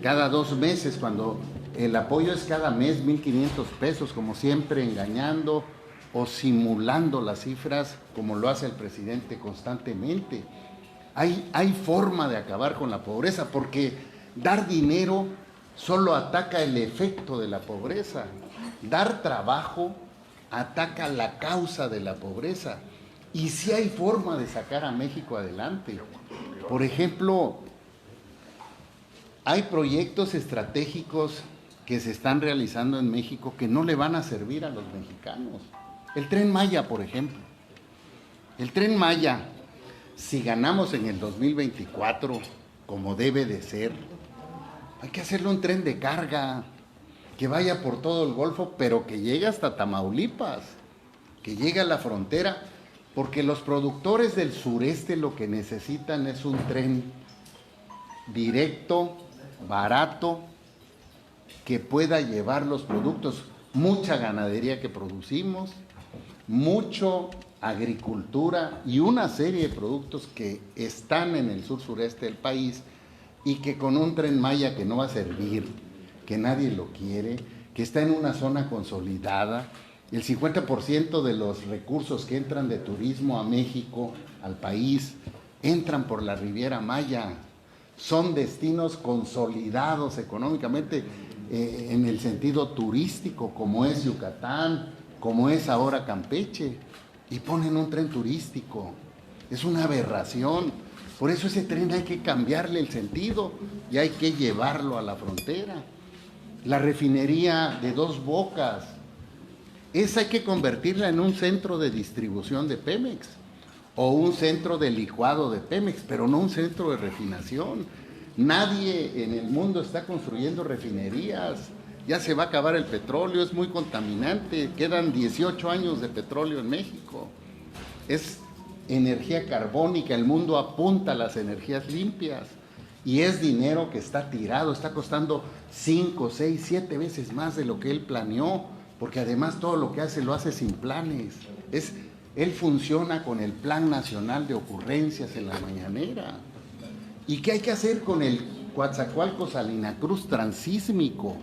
cada 2 meses, cuando el apoyo es cada mes 1,500 pesos, como siempre engañando o simulando las cifras, como lo hace el presidente constantemente. Hay forma de acabar con la pobreza, porque dar dinero solo ataca el efecto de la pobreza. Dar trabajo ataca la causa de la pobreza. Y sí hay forma de sacar a México adelante. Por ejemplo, hay proyectos estratégicos que se están realizando en México que no le van a servir a los mexicanos. El Tren Maya, por ejemplo. El Tren Maya, si ganamos en el 2024, como debe de ser, hay que hacerle un tren de carga que vaya por todo el Golfo, pero que llegue hasta Tamaulipas, que llegue a la frontera, porque los productores del sureste lo que necesitan es un tren directo, barato, que pueda llevar los productos, mucha ganadería que producimos, mucho agricultura y una serie de productos que están en el sur-sureste del país, y que con un Tren Maya que no va a servir, que nadie lo quiere, que está en una zona consolidada, el 50% de los recursos que entran de turismo a México, al país, entran por la Riviera Maya. Son destinos consolidados económicamente en el sentido turístico, como es Yucatán, como es ahora Campeche, y ponen un tren turístico. Es una aberración. Por eso ese tren hay que cambiarle el sentido y hay que llevarlo a la frontera. La refinería de Dos Bocas, Esa hay que convertirla en un centro de distribución de Pemex o un centro de licuado de Pemex, pero no un centro de refinación. Nadie en el mundo está construyendo refinerías. Ya se va a acabar el petróleo, es muy contaminante. Quedan 18 años de petróleo en México. Es energía carbónica, el mundo apunta a las energías limpias. Y es dinero que está tirado, está costando 5, 6, 7 veces más de lo que él planeó, porque además todo lo que hace lo hace sin planes. Él funciona con el Plan Nacional de Ocurrencias en la mañanera. ¿Y qué hay que hacer con el Coatzacoalcos-Salina Cruz transísmico?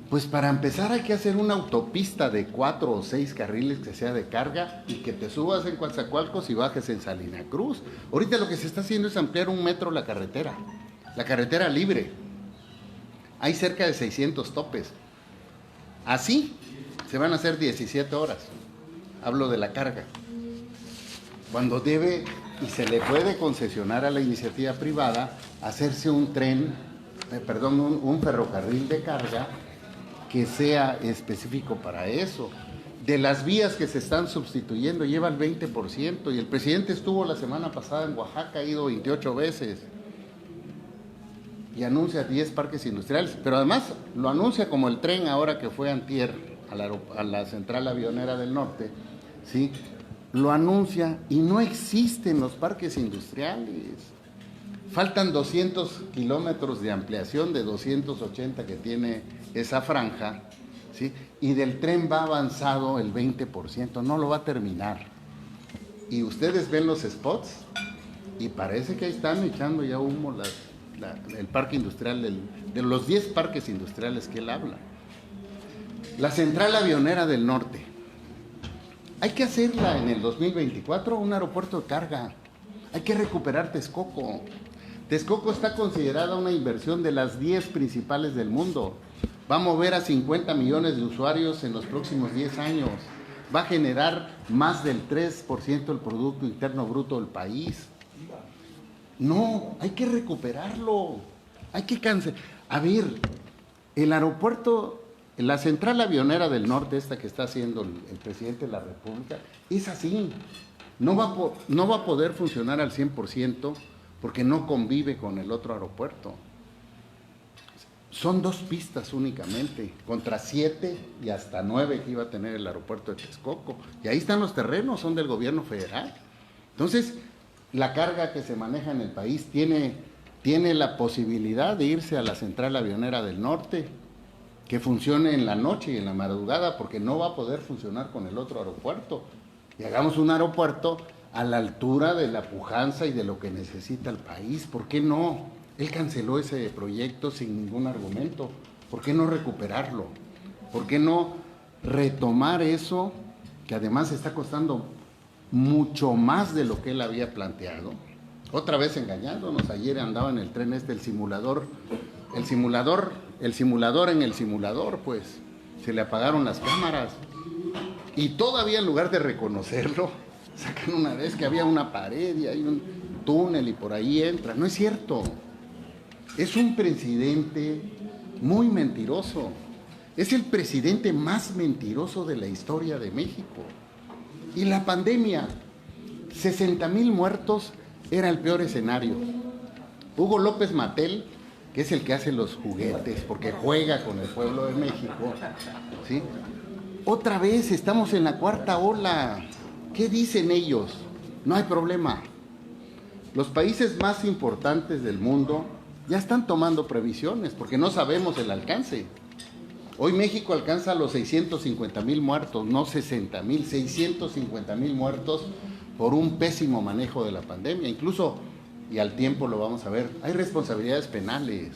Pues para empezar hay que hacer una autopista de 4 o 6 carriles que sea de carga y que te subas en Coatzacoalcos y bajes en Salina Cruz. Ahorita lo que se está haciendo es ampliar 1 metro la carretera libre. Hay cerca de 600 topes. Así se van a hacer 17 horas. Hablo de la carga. Cuando debe y se le puede concesionar a la iniciativa privada hacerse un ferrocarril de carga que sea específico para eso. De las vías que se están sustituyendo lleva el 20%, y el presidente estuvo la semana pasada en Oaxaca, ha ido 28 veces y anuncia 10 parques industriales, pero además lo anuncia como el tren ahora que fue antier a la central avionera del norte, ¿sí? Lo anuncia y no existen los parques industriales. Faltan 200 kilómetros de ampliación de 280 que tiene esa franja, ¿sí? Y del tren va avanzado el 20%, no lo va a terminar. Y ustedes ven los spots y parece que ahí están echando ya humo el parque industrial, de los 10 parques industriales que él habla. La central avionera del norte, hay que hacerla en el 2024 un aeropuerto de carga. Hay que recuperar Texcoco. Texcoco está considerada una inversión de las 10 principales del mundo. Va a mover a 50 millones de usuarios en los próximos 10 años. Va a generar más del 3% del Producto Interno Bruto del país. No, hay que recuperarlo. Hay que cancelar. A ver, el aeropuerto, la central avionera del norte, esta que está haciendo el presidente de la República, es así. No va a poder funcionar al 100% porque no convive con el otro aeropuerto. Son 2 pistas únicamente, contra 7 y hasta 9 que iba a tener el aeropuerto de Texcoco. Y ahí están los terrenos, son del gobierno federal. Entonces, la carga que se maneja en el país tiene la posibilidad de irse a la central avionera del norte, que funcione en la noche y en la madrugada, porque no va a poder funcionar con el otro aeropuerto. Y hagamos un aeropuerto a la altura de la pujanza y de lo que necesita el país. ¿Por qué no? Él canceló ese proyecto sin ningún argumento. ¿Por qué no recuperarlo? ¿Por qué no retomar eso que además está costando mucho más de lo que él había planteado? Otra vez engañándonos. Ayer andaba en el tren el simulador en el simulador, pues se le apagaron las cámaras. Y todavía en lugar de reconocerlo, sacan una vez que había una pared y hay un túnel y por ahí entra. No es cierto. Es un presidente muy mentiroso. Es el presidente más mentiroso de la historia de México. Y la pandemia, 60,000 muertos, era el peor escenario. Hugo López Mattel, que es el que hace los juguetes, porque juega con el pueblo de México, ¿sí? Otra vez estamos en la 4ª ola. ¿Qué dicen ellos? No hay problema. Los países más importantes del mundo ya están tomando previsiones, porque no sabemos el alcance. Hoy México alcanza los 650,000 muertos, no 60,000, 650,000 muertos por un pésimo manejo de la pandemia. Incluso, y al tiempo lo vamos a ver, hay responsabilidades penales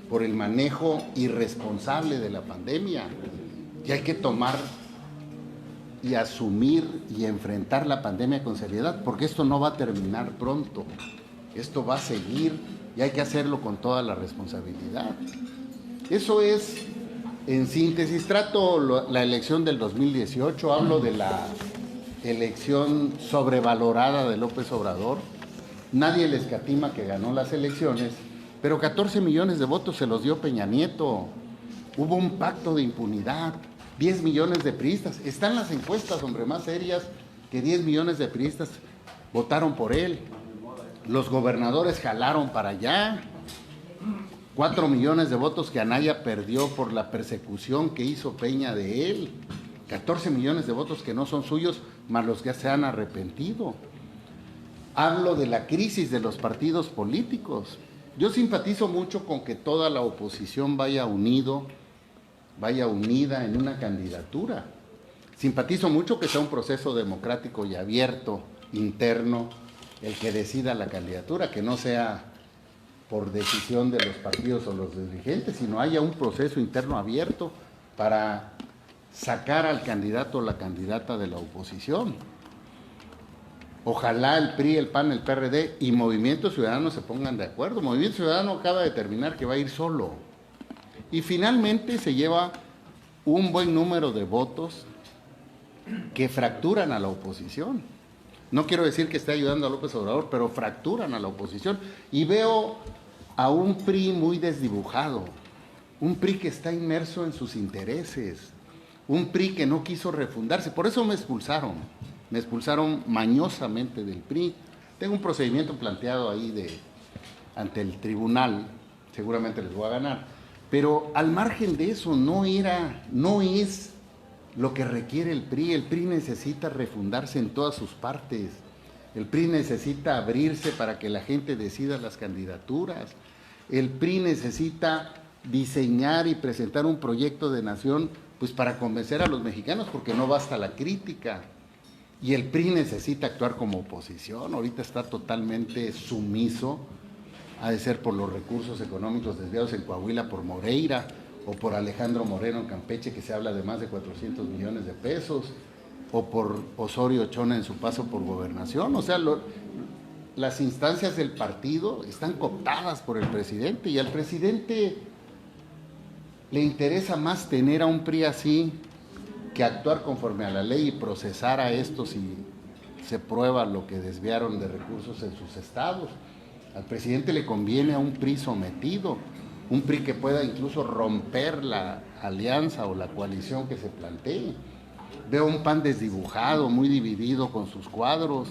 por el manejo irresponsable de la pandemia. Y hay que tomar y asumir y enfrentar la pandemia con seriedad, porque esto no va a terminar pronto. Esto va a seguir y hay que hacerlo con toda la responsabilidad. Eso es, en síntesis. Trato la elección del 2018, hablo de la elección sobrevalorada de López Obrador. Nadie le escatima que ganó las elecciones, pero 14 millones de votos se los dio Peña Nieto. Hubo un pacto de impunidad. 10 millones de priistas. Están las encuestas, hombre, más serias, que 10 millones de priistas votaron por él. Los gobernadores jalaron para allá. 4 millones de votos que Anaya perdió por la persecución que hizo Peña de él. 14 millones de votos que no son suyos, más los que se han arrepentido. Hablo de la crisis de los partidos políticos. Yo simpatizo mucho con que toda la oposición vaya unida en una candidatura. Simpatizo mucho que sea un proceso democrático y abierto, interno, el que decida la candidatura, que no sea por decisión de los partidos o los dirigentes, sino haya un proceso interno abierto para sacar al candidato o la candidata de la oposición. Ojalá el PRI, el PAN, el PRD y Movimiento Ciudadano se pongan de acuerdo. Movimiento Ciudadano acaba de determinar que va a ir solo. Y finalmente se lleva un buen número de votos que fracturan a la oposición. No quiero decir que esté ayudando a López Obrador, pero fracturan a la oposición. Y veo a un PRI muy desdibujado, un PRI que está inmerso en sus intereses, un PRI que no quiso refundarse. Por eso me expulsaron mañosamente del PRI. Tengo un procedimiento planteado ahí ante el tribunal, seguramente les voy a ganar, pero al margen de eso no es lo que requiere el PRI. El PRI necesita refundarse en todas sus partes. El PRI necesita abrirse para que la gente decida las candidaturas. El PRI necesita diseñar y presentar un proyecto de nación, pues para convencer a los mexicanos, porque no basta la crítica. Y el PRI necesita actuar como oposición. Ahorita está totalmente sumiso, ha de ser por los recursos económicos desviados en Coahuila por Moreira, o por Alejandro Moreno en Campeche, que se habla de más de 400 millones de pesos, o por Osorio Chona en su paso por gobernación. O sea, las instancias del partido están cooptadas por el presidente, y al presidente le interesa más tener a un PRI así que actuar conforme a la ley y procesar a estos si se prueba lo que desviaron de recursos en sus estados. Al presidente le conviene a un PRI sometido, un PRI que pueda incluso romper la alianza o la coalición que se plantee. Veo un PAN desdibujado, muy dividido con sus cuadros.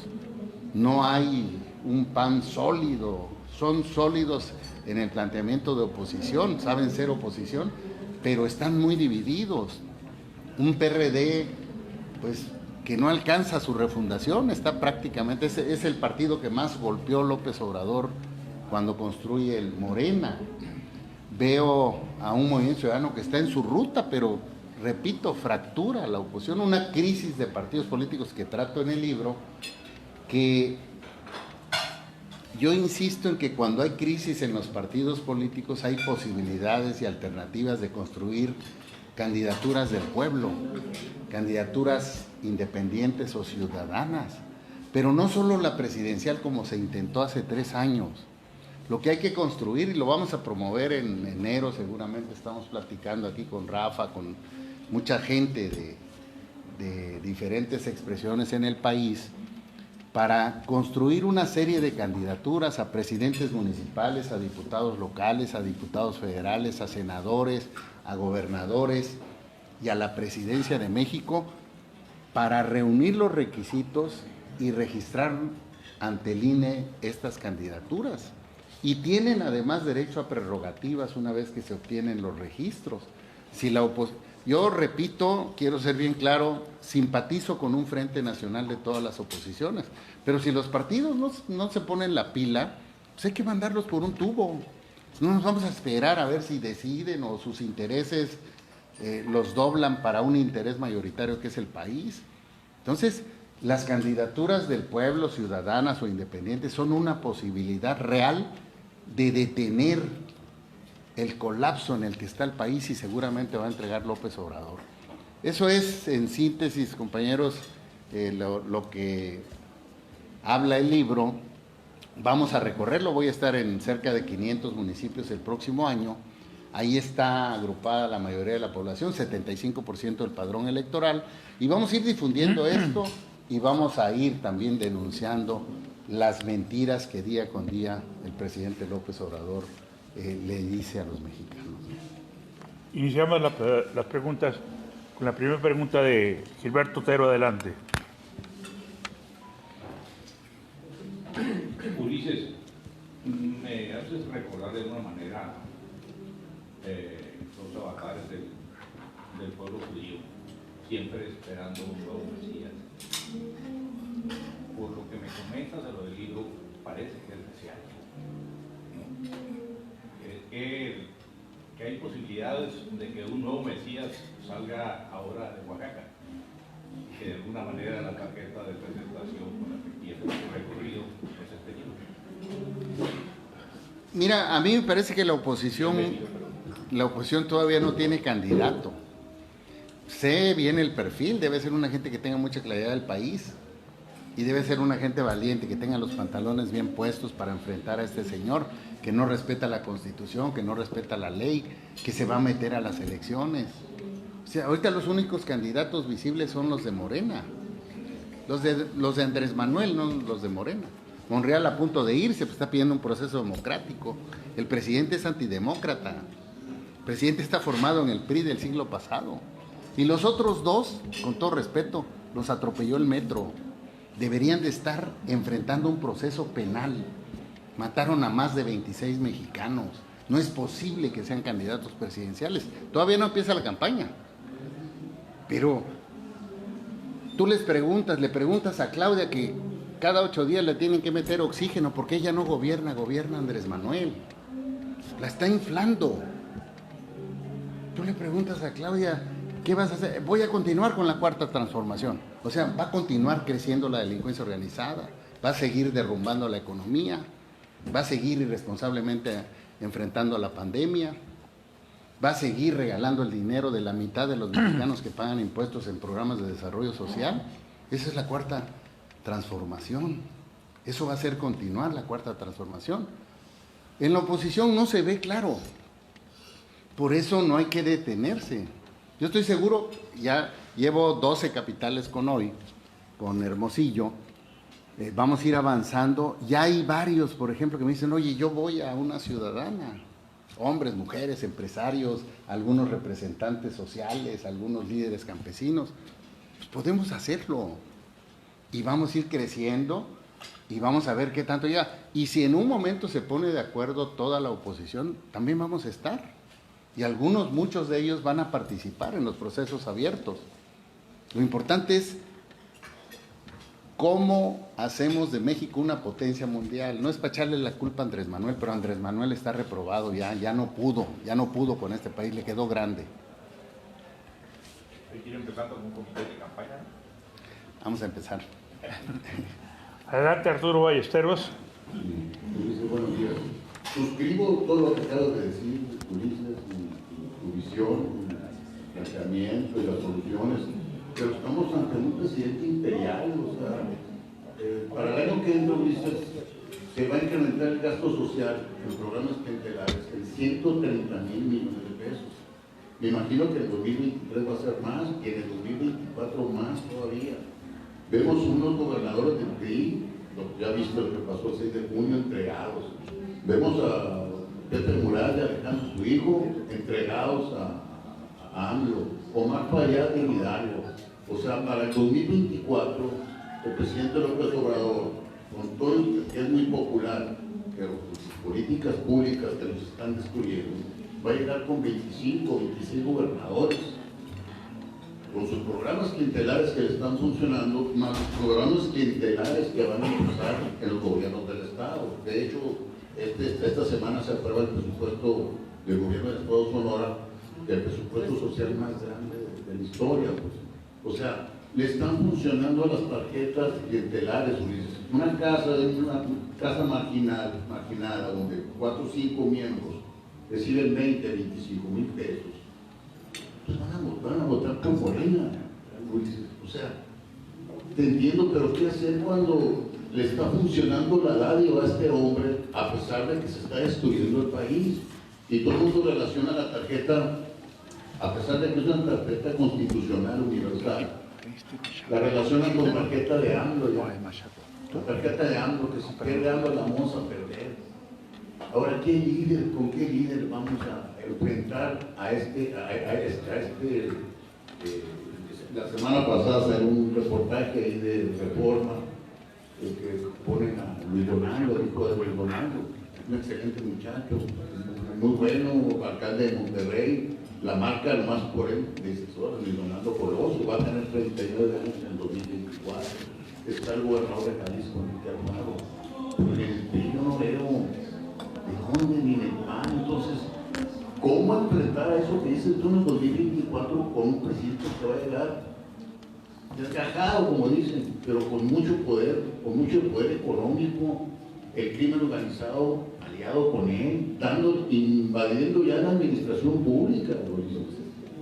No hay un PAN sólido. Son sólidos en el planteamiento de oposición, saben ser oposición, pero están muy divididos. Un PRD, pues, que no alcanza su refundación, está prácticamente, es el partido que más golpeó López Obrador cuando construye el Morena. Veo a un Movimiento Ciudadano que está en su ruta, pero, repito, fractura la oposición, una crisis de partidos políticos que trato en el libro, que yo insisto en que cuando hay crisis en los partidos políticos hay posibilidades y alternativas de construir candidaturas del pueblo, candidaturas independientes o ciudadanas, pero no solo la presidencial como se intentó hace 3 años. Lo que hay que construir, y lo vamos a promover en enero, seguramente estamos platicando aquí con Rafa, con mucha gente de diferentes expresiones en el país, para construir una serie de candidaturas a presidentes municipales, a diputados locales, a diputados federales, a senadores, a gobernadores y a la presidencia de México, para reunir los requisitos y registrar ante el INE estas candidaturas. Y tienen además derecho a prerrogativas una vez que se obtienen los registros. Yo repito, quiero ser bien claro, simpatizo con un frente nacional de todas las oposiciones, pero si los partidos no se ponen la pila, pues hay que mandarlos por un tubo. No nos vamos a esperar a ver si deciden o sus intereses los doblan para un interés mayoritario que es el país. Entonces, las candidaturas del pueblo, ciudadanas o independientes, son una posibilidad real de detener el colapso en el que está el país y seguramente va a entregar López Obrador. Eso es, en síntesis, compañeros, lo que habla el libro. Vamos a recorrerlo, voy a estar en cerca de 500 municipios el próximo año. Ahí está agrupada la mayoría de la población, 75% del padrón electoral, y vamos a ir difundiendo esto y vamos a ir también denunciando las mentiras que día con día el presidente López Obrador le dice a los mexicanos. Iniciamos las preguntas. Con la primera pregunta de Gilberto Otero, adelante. Ulises, me haces recordar de alguna manera los avatares del pueblo judío, siempre esperando un nuevo Mesías. Por lo que me comentas de lo del libro, parece que es mesiánico, ¿no? Que hay posibilidades de que un nuevo Mesías salga ahora de Oaxaca, que de alguna manera la tarjeta de presentación con la que empieza su recorrido es este libro. Mira, a mí me parece que la oposición todavía no tiene candidato. Sé bien el perfil, debe ser una gente que tenga mucha claridad del país y debe ser una gente valiente, que tenga los pantalones bien puestos para enfrentar a este señor que no respeta la Constitución, que no respeta la ley, que se va a meter a las elecciones. O sea, ahorita los únicos candidatos visibles son los de Morena, los de Andrés Manuel, no los de Morena. Monreal a punto de irse, pues está pidiendo un proceso democrático. El presidente es antidemócrata. El presidente está formado en el PRI del siglo pasado. Y los otros dos, con todo respeto, los atropelló el metro. Deberían de estar enfrentando un proceso penal. Mataron a más de 26 mexicanos. No es posible que sean candidatos presidenciales. Todavía no empieza la campaña. Pero tú le preguntas a Claudia que cada 8 días le tienen que meter oxígeno porque ella no gobierna Andrés Manuel. La está inflando. Tú le preguntas a Claudia, ¿qué vas a hacer? Voy a continuar con la cuarta transformación. O sea, va a continuar creciendo la delincuencia organizada, va a seguir derrumbando la economía, va a seguir irresponsablemente enfrentando a la pandemia, va a seguir regalando el dinero de la mitad de los mexicanos que pagan impuestos en programas de desarrollo social. Esa es la cuarta transformación. Eso va a hacer continuar la cuarta transformación. En la oposición no se ve claro. Por eso no hay que detenerse. Yo estoy seguro, ya llevo 12 capitales con hoy, con Hermosillo, vamos a ir avanzando. Ya hay varios, por ejemplo, que me dicen, oye, yo voy a una ciudadana. Hombres, mujeres, empresarios, algunos representantes sociales, algunos líderes campesinos. Pues podemos hacerlo. Y vamos a ir creciendo y vamos a ver qué tanto llega. Y si en un momento se pone de acuerdo toda la oposición, también vamos a estar. Y muchos de ellos van a participar en los procesos abiertos. Lo importante es cómo hacemos de México una potencia mundial. No es para echarle la culpa a Andrés Manuel, pero Andrés Manuel está reprobado ya no pudo con este país, le quedó grande. ¿Quiere empezar con un comité de campaña? Vamos a empezar. Adelante, Arturo Ballesteros. Ulises, buenos días. Suscribo todo lo que acabas de decir, Ulises, tu visión, tu planteamiento y las soluciones, pero estamos ante un presidente imperial, o sea, para el año que entra, Ulises, se va a incrementar el gasto social en programas clientelares en 130,000 millones de pesos. Me imagino que en el 2023 va a ser más, y en el 2024 más todavía. Vemos unos gobernadores del PRI, ya visto lo que pasó el 6 de junio, entregados. Vemos a Pepe Mural y Alejandro, su hijo, entregados a AMLO. Omar Fayad y Hidalgo. O sea, para el 2024, el presidente López Obrador, con todo el que es muy popular, pero con sus políticas públicas que nos están destruyendo, va a llegar con 25, 26 gobernadores. Con sus programas clientelares que le están funcionando, más programas clientelares que van a empezar en los gobiernos del Estado. De hecho, esta semana se aprueba el presupuesto del gobierno del Estado de Sonora, el presupuesto social más grande de la historia. Pues. O sea, le están funcionando a las tarjetas clientelares, Ulises. Una casa marginada, donde 4 o 5 miembros reciben 20, 25 mil pesos. Pues van a votar por Morena, Ulises. O sea, te entiendo, pero ¿qué hacer cuando le está funcionando la dádiva a este hombre, a pesar de que se está destruyendo el país? Y todo el mundo relaciona la tarjeta, a pesar de que es una tarjeta constitucional universal, la relacionan con tarjeta de AMLO. La tarjeta de AMLO, que si pierde AMLO la vamos a perder. Ahora, ¿con qué líder vamos a enfrentar a este La semana pasada salió un reportaje ahí de Reforma que ponen a Luis Donaldo, el hijo de Luis Donaldo, un excelente muchacho, muy bueno, alcalde de Monterrey, la marca nomás por él, dice Luis Donaldo Colosio, va a tener 39 años en 2024, está el gobernador de Jalisco, Enrique Alfaro, porque en el PRI yo no veo de dónde ni del PAN. Entonces, ¿cómo enfrentar a eso que dices tú en el 2024 con un presidente que va a llegar desgajado, como dicen, pero con mucho poder económico, el crimen organizado aliado con él, invadiendo ya la administración pública?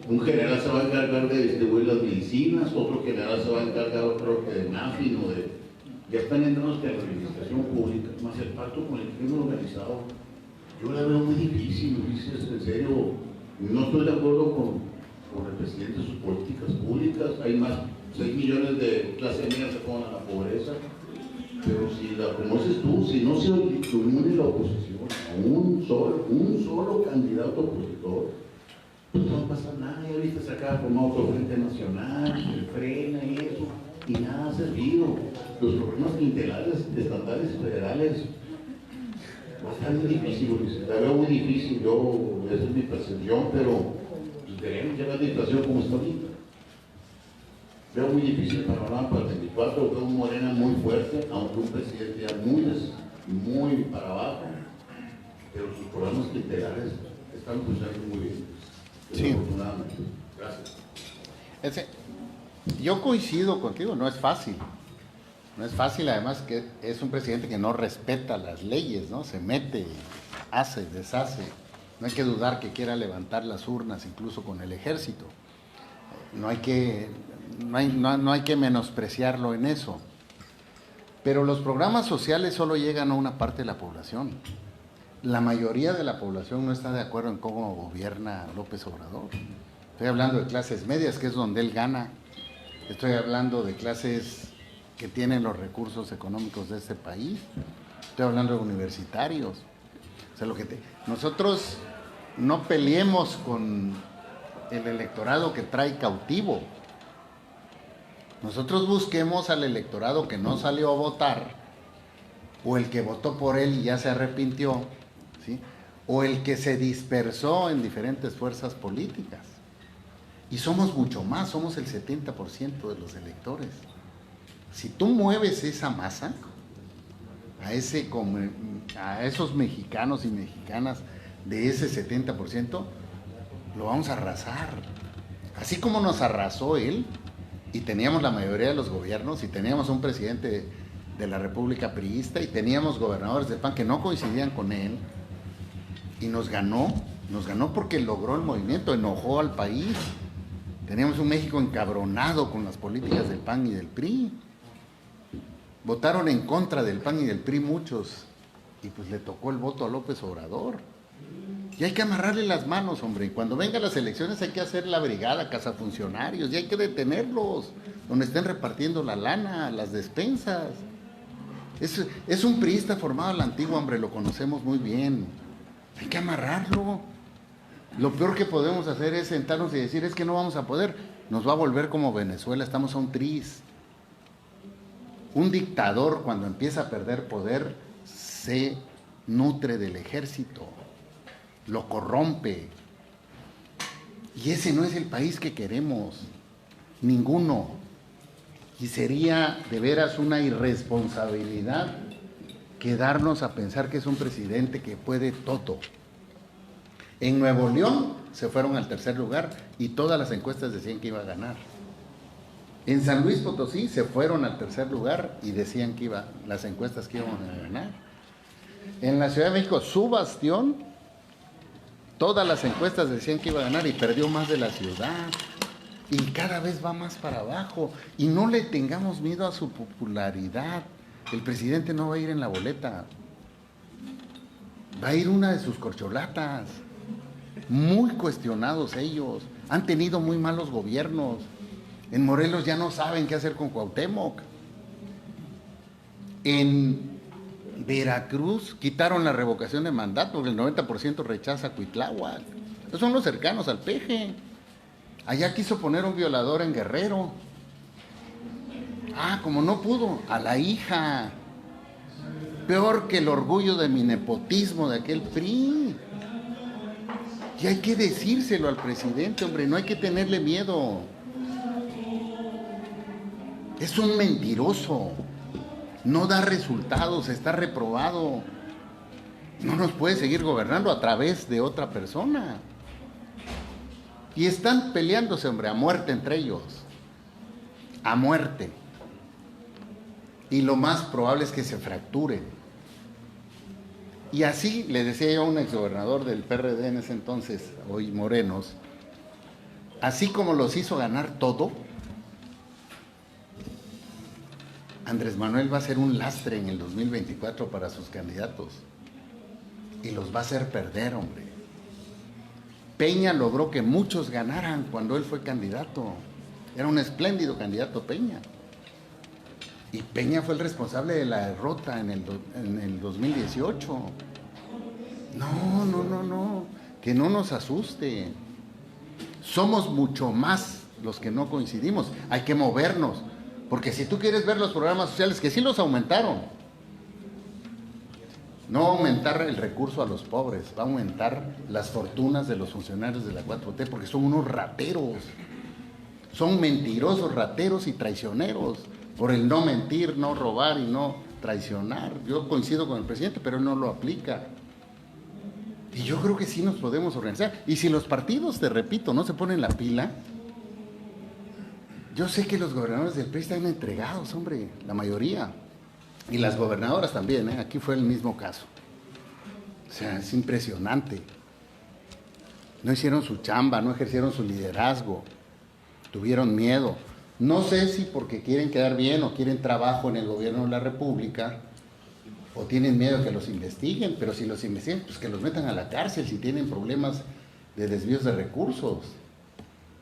Un general se va a encargar de distribuir las medicinas, otro general se va a encargar, creo que de NAFIN o de... Ya están entrando hasta la administración pública, más el pacto con el crimen organizado. Yo la veo muy difícil, Ulises, en serio, no estoy de acuerdo con el presidente de sus políticas públicas. Hay más, 6 millones de clase media se ponen a la pobreza, pero si la conoces tú, si no se une la oposición a un solo candidato opositor, pues no va a pasar nada. Ya viste, se acaba de formar otro Frente Nacional, el Frena y eso, y nada ha servido. Los problemas estatales y federales va a estar muy difícil, Ulises. La veo muy difícil, esa es mi percepción, pero pues, debemos llevar la inflación como está ahorita. Veo muy difícil el panorama para el 24, veo un Morena muy fuerte, aunque un presidente ya muy para abajo, pero sus programas literales están funcionando muy bien. Sí. Afortunadamente. Gracias. Yo coincido contigo, no es fácil. No es fácil, además que es un presidente que no respeta las leyes, ¿no? Se mete, hace, deshace. No hay que dudar que quiera levantar las urnas, incluso con el ejército. No hay que menospreciarlo en eso. Pero los programas sociales solo llegan a una parte de la población. La mayoría de la población no está de acuerdo en cómo gobierna López Obrador. Estoy hablando de clases medias, que es donde él gana. Estoy hablando de clases que tienen los recursos económicos de este país. Estoy hablando de universitarios. O sea, nosotros no peleemos con el electorado que trae cautivo. Nosotros busquemos al electorado que no salió a votar, o el que votó por él y ya se arrepintió, ¿sí? O el que se dispersó en diferentes fuerzas políticas. Y somos mucho más, somos el 70% de los electores. Si tú mueves esa masa, a esos mexicanos y mexicanas de ese 70%, lo vamos a arrasar. Así como nos arrasó él, y teníamos la mayoría de los gobiernos, y teníamos un presidente de la República priista, y teníamos gobernadores del PAN que no coincidían con él, y nos ganó porque logró el movimiento, enojó al país. Teníamos un México encabronado con las políticas del PAN y del PRI. Votaron en contra del PAN y del PRI muchos, y pues le tocó el voto a López Obrador. Y hay que amarrarle las manos, hombre. Y cuando vengan las elecciones hay que hacer la brigada cazafuncionarios, y hay que detenerlos, donde estén repartiendo la lana, las despensas. Es un priista formado a la antigua, hombre, lo conocemos muy bien. Hay que amarrarlo. Lo peor que podemos hacer es sentarnos y decir, es que no vamos a poder. Nos va a volver como Venezuela, estamos a un tris. Un dictador, cuando empieza a perder poder, se nutre del ejército, lo corrompe. Y ese no es el país que queremos, ninguno. Y sería de veras una irresponsabilidad quedarnos a pensar que es un presidente que puede todo. En Nuevo León se fueron al tercer lugar y todas las encuestas decían que iba a ganar. En San Luis Potosí se fueron al tercer lugar y decían que las encuestas que iban a ganar. En la Ciudad de México, su bastión, todas las encuestas decían que iba a ganar y perdió más de la ciudad. Y cada vez va más para abajo. Y no le tengamos miedo a su popularidad. El presidente no va a ir en la boleta. Va a ir una de sus corcholatas. Muy cuestionados ellos. Han tenido muy malos gobiernos. En Morelos ya no saben qué hacer con Cuauhtémoc. En Veracruz quitaron la revocación de mandato, porque el 90% rechaza a Cuitláhuac. Esos son los cercanos al peje. Allá quiso poner un violador en Guerrero. Ah, como no pudo, a la hija. Peor que el orgullo de mi nepotismo de aquel PRI. Y hay que decírselo al presidente, hombre, no hay que tenerle miedo. Es un mentiroso. No da resultados, está reprobado. No nos puede seguir gobernando a través de otra persona. Y están peleándose, hombre, a muerte entre ellos. A muerte. Y lo más probable es que se fracturen. Y así le decía yo a un exgobernador del PRD en ese entonces, hoy Morenos, así como los hizo ganar todo, Andrés Manuel va a ser un lastre en el 2024 para sus candidatos. Y los va a hacer perder, hombre. Peña logró que muchos ganaran cuando él fue candidato. Era un espléndido candidato Peña. Y Peña fue el responsable de la derrota en el 2018. No. Que no nos asuste. Somos mucho más los que no coincidimos. Hay que movernos. Porque si tú quieres ver los programas sociales, que sí los aumentaron. No aumentar el recurso a los pobres, va a aumentar las fortunas de los funcionarios de la 4T, porque son unos rateros. Son mentirosos, rateros y traicioneros. Por el no mentir, no robar y no traicionar. Yo coincido con el presidente, pero él no lo aplica. Y yo creo que sí nos podemos organizar. Y si los partidos, te repito, no se ponen la pila, yo sé que los gobernadores del PRI están entregados, hombre, la mayoría. Y las gobernadoras también, ¿eh? Aquí fue el mismo caso. O sea, es impresionante. No hicieron su chamba, no ejercieron su liderazgo, tuvieron miedo. No sé si porque quieren quedar bien o quieren trabajo en el gobierno de la República o tienen miedo de que los investiguen, pero si los investigan, pues que los metan a la cárcel si tienen problemas de desvíos de recursos.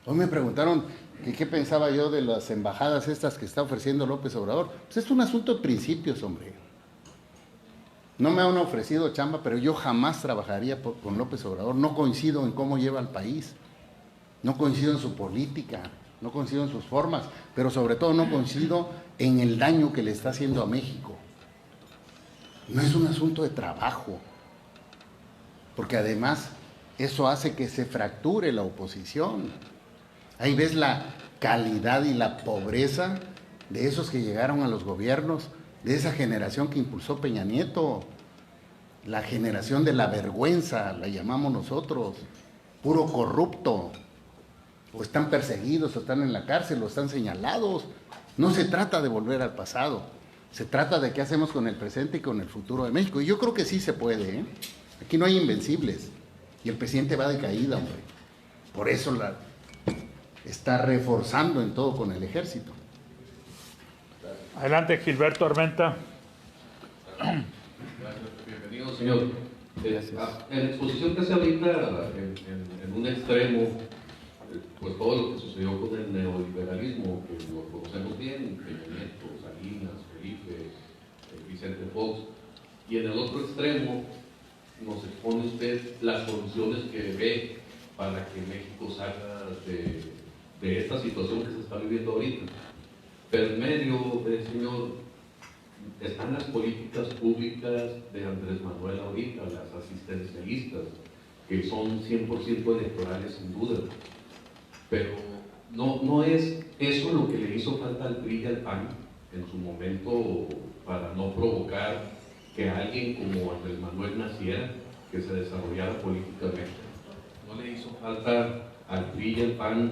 Hoy me preguntaron que qué pensaba yo de las embajadas estas que está ofreciendo López Obrador. Pues es un asunto de principios, hombre. No me han ofrecido chamba, pero yo jamás trabajaría con López Obrador. No coincido en cómo lleva al país, no coincido en su política, no coincido en sus formas, pero sobre todo no coincido en el daño que le está haciendo a México. No es un asunto de trabajo, porque además eso hace que se fracture la oposición. Ahí ves la calidad y la pobreza de esos que llegaron a los gobiernos, de esa generación que impulsó Peña Nieto, la generación de la vergüenza, la llamamos nosotros, puro corrupto. O están perseguidos, o están en la cárcel, o están señalados. No se trata de volver al pasado, se trata de qué hacemos con el presente y con el futuro de México. Y yo creo que sí se puede, ¿eh? Aquí no hay invencibles. Y el presidente va de caída, hombre. Por eso está reforzando en todo con el ejército. Adelante, Gilberto Armenta. Gracias, bienvenido, señor. En la exposición que hace ahorita, en un extremo, pues todo lo que sucedió con el neoliberalismo, que lo conocemos bien, Peña Nieto, Salinas, Felipe, Vicente Fox, y en el otro extremo nos expone usted las soluciones que ve para que México salga de esta situación que se está viviendo ahorita. Pero en medio, señor, están las políticas públicas de Andrés Manuel ahorita, las asistencialistas, que son 100% electorales sin duda. Pero no es eso lo que le hizo falta al PRI y al PAN en su momento para no provocar que alguien como Andrés Manuel naciera, que se desarrollara políticamente. No le hizo falta al PRI y al PAN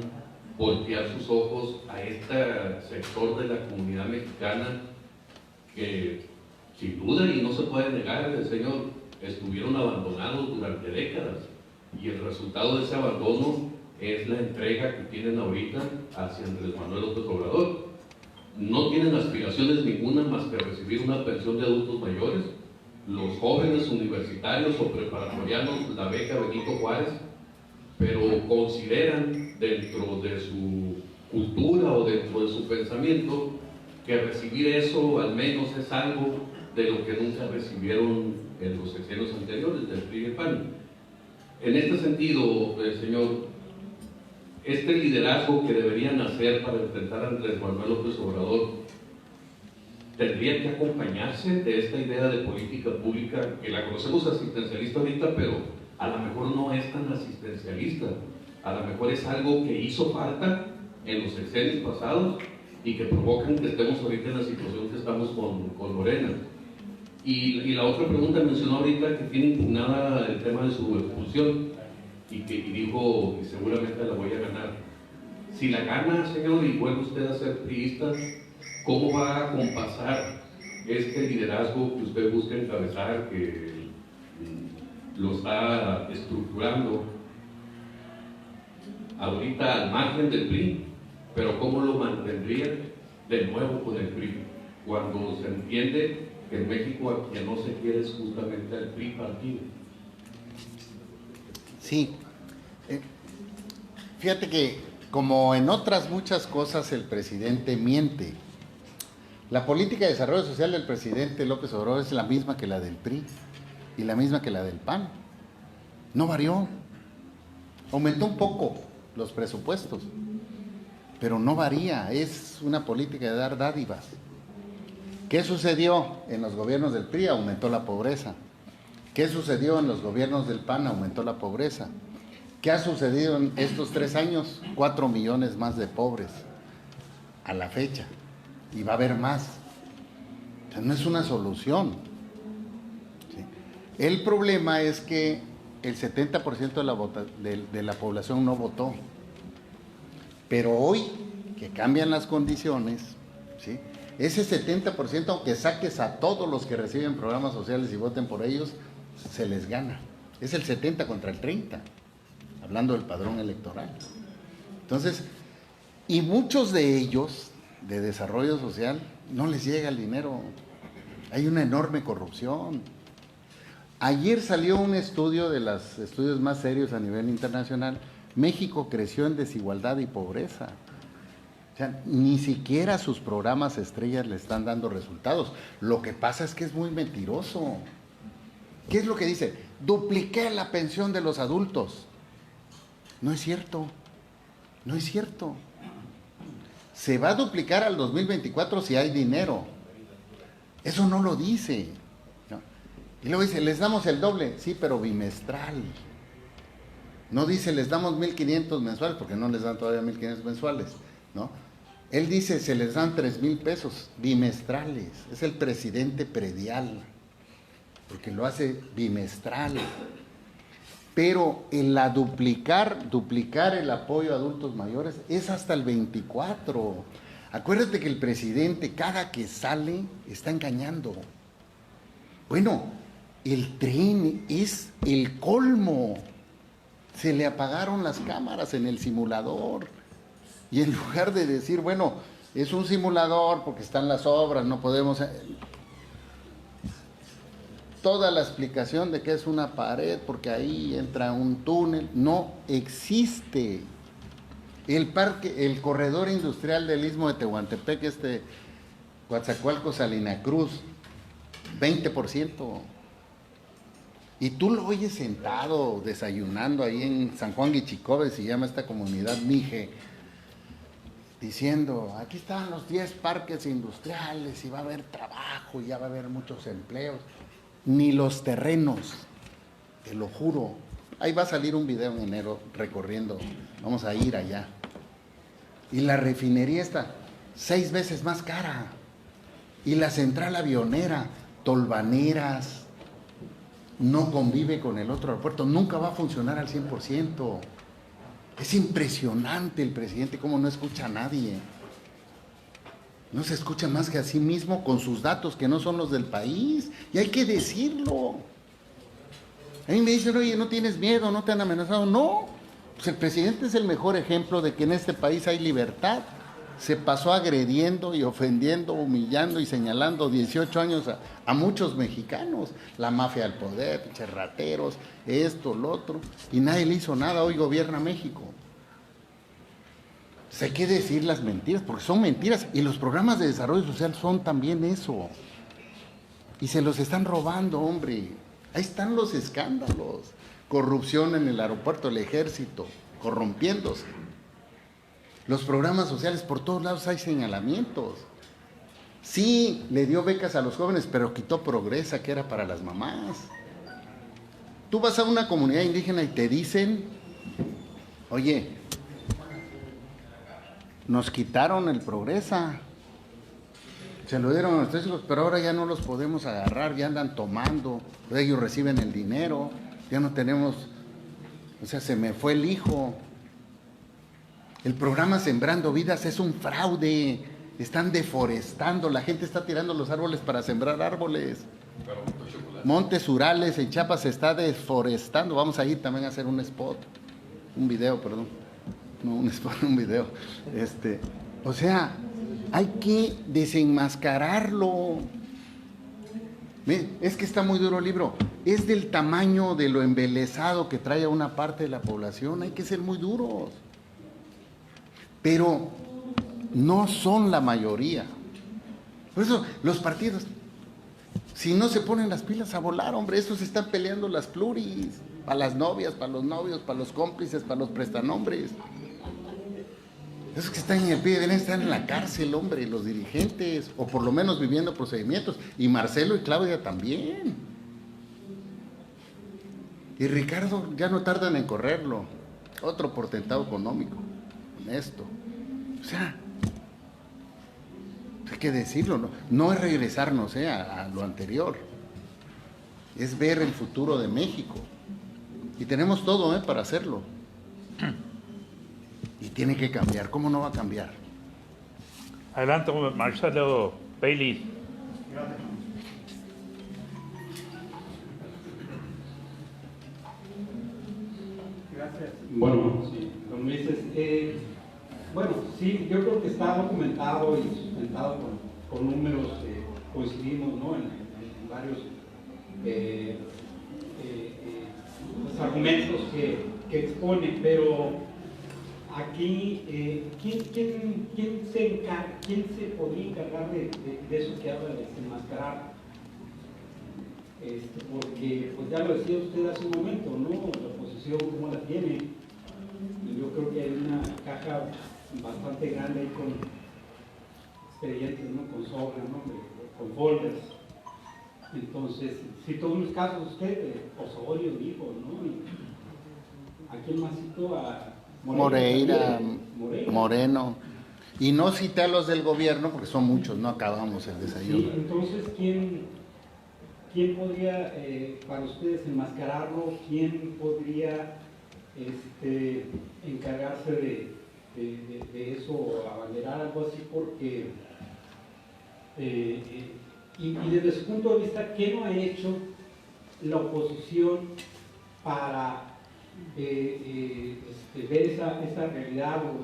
voltear sus ojos a este sector de la comunidad mexicana que, sin duda, y no se puede negar, señor, estuvieron abandonados durante décadas, y el resultado de ese abandono es la entrega que tienen ahorita hacia Andrés Manuel López Obrador. No tienen aspiraciones ninguna más que recibir una pensión de adultos mayores. Los jóvenes universitarios o preparatorianos, la beca Benito Juárez, pero consideran dentro de su cultura o dentro de su pensamiento que recibir eso al menos es algo de lo que nunca recibieron en los sexenios anteriores del PRI y el PAN. En este sentido, señor, este liderazgo que deberían hacer para enfrentar a Andrés Manuel López Obrador tendría que acompañarse de esta idea de política pública, que la conocemos asistencialista ahorita, pero a lo mejor no es tan asistencialista, a lo mejor es algo que hizo falta en los sexenios pasados y que provocan que estemos ahorita en la situación que estamos con Morena. Y la otra pregunta mencionó ahorita que tiene impugnada el tema de su expulsión y dijo que seguramente la voy a ganar. Si la gana, señor, y vuelve usted a ser priista, ¿cómo va a compasar este liderazgo que usted busca encabezar, que lo está estructurando ahorita al margen del PRI? Pero ¿cómo lo mantendría de nuevo con el PRI? Cuando se entiende que en México a quien no se quiere es justamente al PRI partido. Sí. Fíjate que, como en otras muchas cosas, el presidente miente. La política de desarrollo social del presidente López Obrador es la misma que la del PRI y la misma que la del PAN. No varió. Aumentó un poco los presupuestos, pero no varía. Es una política de dar dádivas. ¿Qué sucedió en los gobiernos del PRI? Aumentó la pobreza. ¿Qué sucedió en los gobiernos del PAN? Aumentó la pobreza. ¿Qué ha sucedido en estos 3 años? 4 millones más de pobres a la fecha. Y va a haber más. O sea, no es una solución. ¿Sí? El problema es que el 70% de la población no votó. Pero hoy, que cambian las condiciones, ¿sí?, ese 70%, aunque saques a todos los que reciben programas sociales y voten por ellos, se les gana. Es el 70 contra el 30, hablando del padrón electoral. Entonces, y muchos de ellos, de desarrollo social, no les llega el dinero. Hay una enorme corrupción. Ayer salió un estudio de los estudios más serios a nivel internacional. México creció en desigualdad y pobreza. O sea, ni siquiera sus programas estrellas le están dando resultados. Lo que pasa es que es muy mentiroso. ¿Qué es lo que dice? Dupliqué la pensión de los adultos. No es cierto. No es cierto. Se va a duplicar al 2024 si hay dinero. Eso no lo dice. ¿No? Y luego dice, les damos el doble. Sí, pero bimestral. No dice, les damos 1,500 mensuales, porque no les dan todavía 1,500 mensuales, ¿no? Él dice, se les dan 3,000 pesos bimestrales. Es el presidente predial, porque lo hace bimestral. Pero en la duplicar el apoyo a adultos mayores es hasta el 24. Acuérdate que el presidente, cada que sale, está engañando. Bueno, el tren es el colmo. Se le apagaron las cámaras en el simulador. Y en lugar de decir, bueno, es un simulador porque están las obras, no podemos... Toda la explicación de que es una pared, porque ahí entra un túnel, no existe. El corredor industrial del Istmo de Tehuantepec, Coatzacoalcos, Salina Cruz, 20%. Y tú lo oyes sentado, desayunando ahí en San Juan Guichicove, se llama esta comunidad Mije, diciendo, aquí están los 10 parques industriales y va a haber trabajo, y ya va a haber muchos empleos. Ni los terrenos, te lo juro. Ahí va a salir un video en enero recorriendo, vamos a ir allá. Y la refinería está 6 veces más cara. Y la central avionera, Tolvaneras, no convive con el otro aeropuerto, nunca va a funcionar al 100%. Es impresionante el presidente cómo no escucha a nadie. No se escucha más que a sí mismo con sus datos que no son los del país. Y hay que decirlo. A mí me dicen, oye, ¿no tienes miedo? ¿No te han amenazado? No. Pues el presidente es el mejor ejemplo de que en este país hay libertad. Se pasó agrediendo y ofendiendo, humillando y señalando 18 años a muchos mexicanos. La mafia del poder, pinches rateros, esto, lo otro. Y nadie le hizo nada. Hoy gobierna México. Hay que decir las mentiras, porque son mentiras. Y los programas de desarrollo social son también eso. Y se los están robando, hombre. Ahí están los escándalos. Corrupción en el aeropuerto, el ejército, corrompiéndose. Los programas sociales, por todos lados hay señalamientos. Sí, le dio becas a los jóvenes, pero quitó Progresa, que era para las mamás. Tú vas a una comunidad indígena y te dicen, oye, nos quitaron el Progresa, se lo dieron a nuestros hijos, pero ahora ya no los podemos agarrar, ya andan tomando, ellos reciben el dinero, ya no tenemos, o sea, se me fue el hijo. El programa Sembrando Vidas es un fraude, están deforestando, la gente está tirando los árboles para sembrar árboles. Montes Urales en Chiapas se está deforestando, vamos a ir también a hacer un spot, un video, perdón, no un spot, un video. O sea, hay que desenmascararlo. Es que está muy duro el libro, es del tamaño de lo embelesado que trae a una parte de la población, hay que ser muy duros. Pero no son la mayoría. Por eso los partidos, si no se ponen las pilas a volar, hombre, esos están peleando las pluris, para las novias, para los novios, para los cómplices, para los prestanombres. Esos que están en el pie deben estar en la cárcel, hombre, los dirigentes, o por lo menos viviendo procedimientos. Y Marcelo y Claudia también. Y Ricardo ya no tardan en correrlo. Otro portentado económico, honesto. O sea, hay que decirlo, no es regresarnos a lo anterior. Es ver el futuro de México. Y tenemos todo para hacerlo. Y tiene que cambiar. ¿Cómo no va a cambiar? Adelante, Marcelo Bailey. Gracias. Bueno, sí, don Luis, bueno, sí, yo creo que está documentado y sustentado con números, coincidimos, ¿no?, en varios los argumentos que expone, pero aquí, ¿quién se podría encargar de eso que habla de desenmascarar? Porque, pues ya lo decía usted hace un momento, ¿no? La oposición, ¿cómo la tiene? Y yo creo que hay una caja bastante grande ahí con expedientes, ¿no? Con sobres, ¿no? Con folders. Entonces, citó unos casos usted, Osorio dijo, ¿no? Y ¿a quién más citó? A Moreira, Moreno. Y no cité a los del gobierno porque son muchos, no acabamos el desayuno. Sí, entonces, ¿quién podría, para ustedes, enmascararlo? ¿Quién podría encargarse de eso, abanderar algo así? Porque, y desde su punto de vista, ¿qué no ha hecho la oposición para ver esa realidad o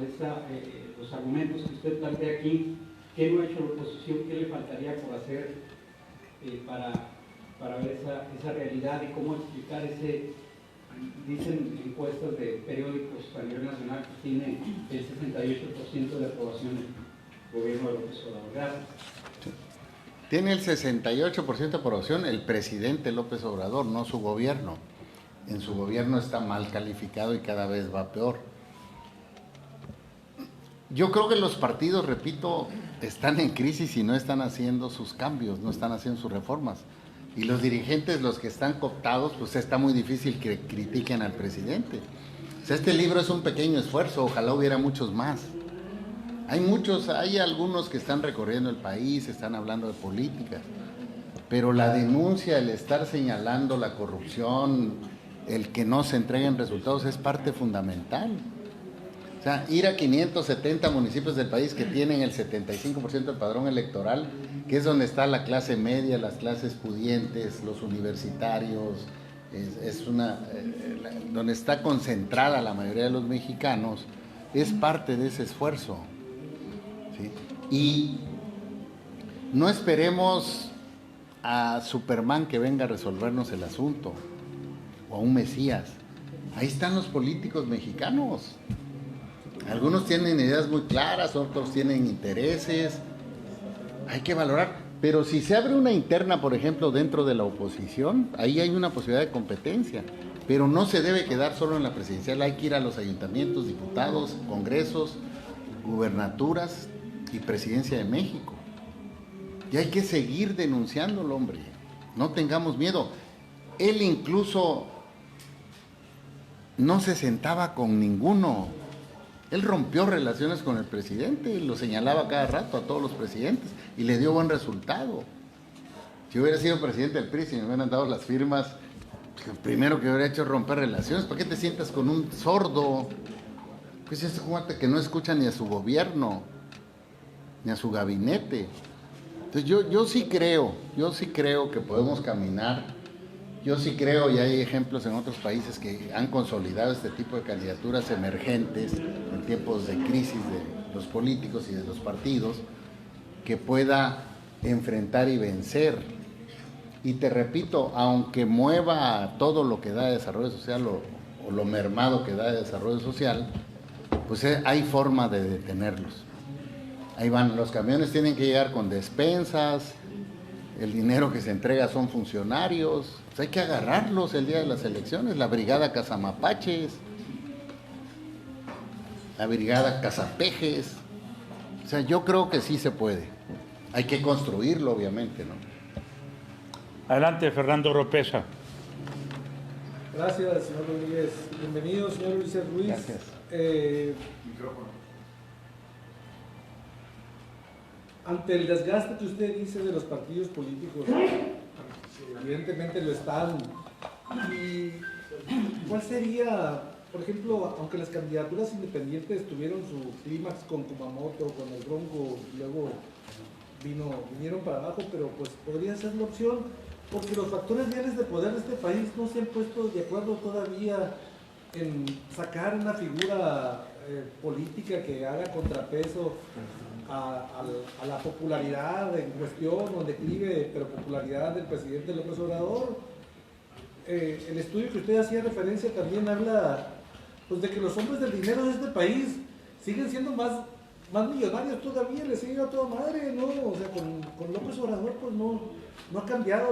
los argumentos que usted plantea aquí? ¿Qué no ha hecho la oposición? ¿Qué le faltaría por hacer para ver esa realidad y cómo explicar dicen encuestas de periódicos a nivel nacional que tiene el 68% de aprobación el gobierno de López Obrador? Gracias. Tiene el 68% de aprobación el presidente López Obrador, no su gobierno. En su gobierno está mal calificado y cada vez va peor. Yo creo que los partidos, repito, están en crisis y no están haciendo sus cambios, no están haciendo sus reformas. Y los dirigentes, los que están cooptados, pues está muy difícil que critiquen al presidente. O sea, este libro es un pequeño esfuerzo, ojalá hubiera muchos más. Hay algunos que están recorriendo el país, están hablando de política, pero la denuncia, el estar señalando la corrupción, el que no se entreguen resultados es parte fundamental. O sea, ir a 570 municipios del país que tienen el 75% del padrón electoral, que es donde está la clase media, las clases pudientes, los universitarios, donde está concentrada la mayoría de los mexicanos, es parte de ese esfuerzo. ¿Sí? Y no esperemos a Superman que venga a resolvernos el asunto, o a un Mesías. Ahí están los políticos mexicanos. Algunos tienen ideas muy claras, otros tienen intereses. Hay que valorar. Pero si se abre una interna, por ejemplo, dentro de la oposición, ahí hay una posibilidad de competencia. Pero no se debe quedar solo en la presidencial, hay que ir a los ayuntamientos, diputados, congresos, gubernaturas y presidencia de México. Y hay que seguir denunciándolo, hombre. No tengamos miedo. Él incluso no se sentaba con ninguno. Él rompió relaciones con el presidente, lo señalaba cada rato a todos los presidentes y le dio buen resultado. Si hubiera sido presidente del PRI, si me hubieran dado las firmas, lo primero que hubiera hecho es romper relaciones. ¿Para qué te sientas con un sordo? Pues es un cuate que no escucha ni a su gobierno, ni a su gabinete. Entonces yo sí creo que podemos caminar. Yo sí creo, y hay ejemplos en otros países que han consolidado este tipo de candidaturas emergentes en tiempos de crisis de los políticos y de los partidos, que pueda enfrentar y vencer. Y te repito, aunque mueva todo lo que da de desarrollo social o lo mermado que da de desarrollo social, pues hay forma de detenerlos. Ahí van, los camiones tienen que llegar con despensas, el dinero que se entrega son funcionarios, pues hay que agarrarlos el día de las elecciones, la brigada Cazamapaches, la brigada Cazapejes. O sea, yo creo que sí se puede. Hay que construirlo, obviamente, ¿no? Adelante, Fernando Oropesa. Gracias, señor Rodríguez. Bienvenido, señor Ulises Ruiz. Gracias. Micrófono. Ante el desgaste que usted dice de los partidos políticos, evidentemente lo están. ¿Y cuál sería, por ejemplo, aunque las candidaturas independientes tuvieron su clímax con Kumamoto, con el Bronco, luego vinieron para abajo, pero pues podría ser la opción, porque los factores reales de poder de este país no se han puesto de acuerdo todavía en sacar una figura política que haga contrapeso a la popularidad en cuestión o en declive, pero popularidad del presidente López Obrador. El estudio que usted hacía referencia también habla pues de que los hombres del dinero de este país siguen siendo más millonarios todavía, les sigue a toda madre, ¿no? O sea, con López Obrador pues no ha cambiado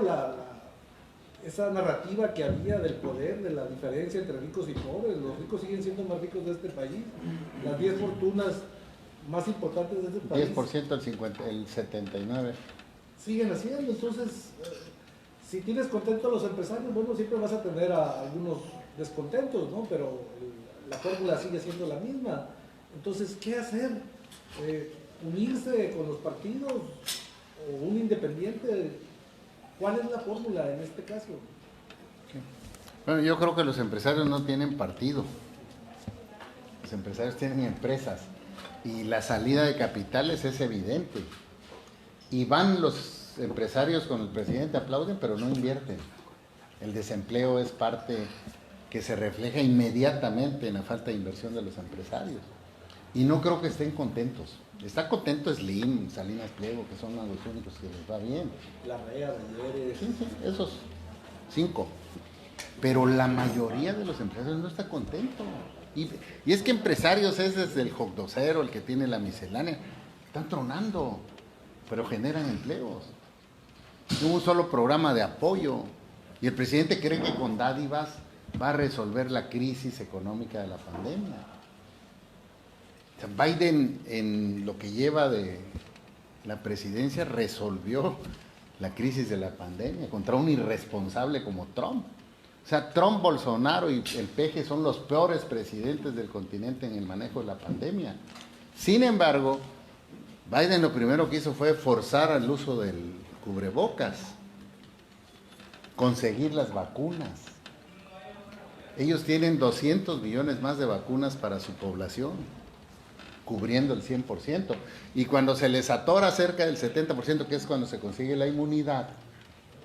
esa narrativa que había del poder, de la diferencia entre ricos y pobres. Los ricos siguen siendo más ricos de este país. Las 10 fortunas más importantes de este país. 10% el 79%. Siguen haciendo. Entonces, si tienes contentos a los empresarios, bueno, siempre vas a tener a algunos descontentos, ¿no? Pero la fórmula sigue siendo la misma. Entonces, ¿qué hacer? ¿Unirse con los partidos o un independiente? ¿Cuál es la fórmula en este caso? Bueno, yo creo que los empresarios no tienen partido. Los empresarios tienen empresas. Y la salida de capitales es evidente. Y van los empresarios con el presidente, aplauden, pero no invierten. El desempleo es parte que se refleja inmediatamente en la falta de inversión de los empresarios. Y no creo que estén contentos. Está contento Slim, Salinas Pliego, que son los únicos que les va bien. La REA, Talleres. Sí, esos 5. Pero la mayoría de los empresarios no está contento. Y es que empresarios es desde el hotdocero, el que tiene la miscelánea, están tronando, pero generan empleos. Hubo un solo programa de apoyo y el presidente cree que con dádivas va a resolver la crisis económica de la pandemia. O sea, Biden, en lo que lleva de la presidencia, resolvió la crisis de la pandemia contra un irresponsable como Trump. O sea, Trump, Bolsonaro y el PG son los peores presidentes del continente en el manejo de la pandemia. Sin embargo, Biden lo primero que hizo fue forzar el uso del cubrebocas, conseguir las vacunas. Ellos tienen 200 millones más de vacunas para su población, cubriendo el 100%. Y cuando se les atora cerca del 70%, que es cuando se consigue la inmunidad,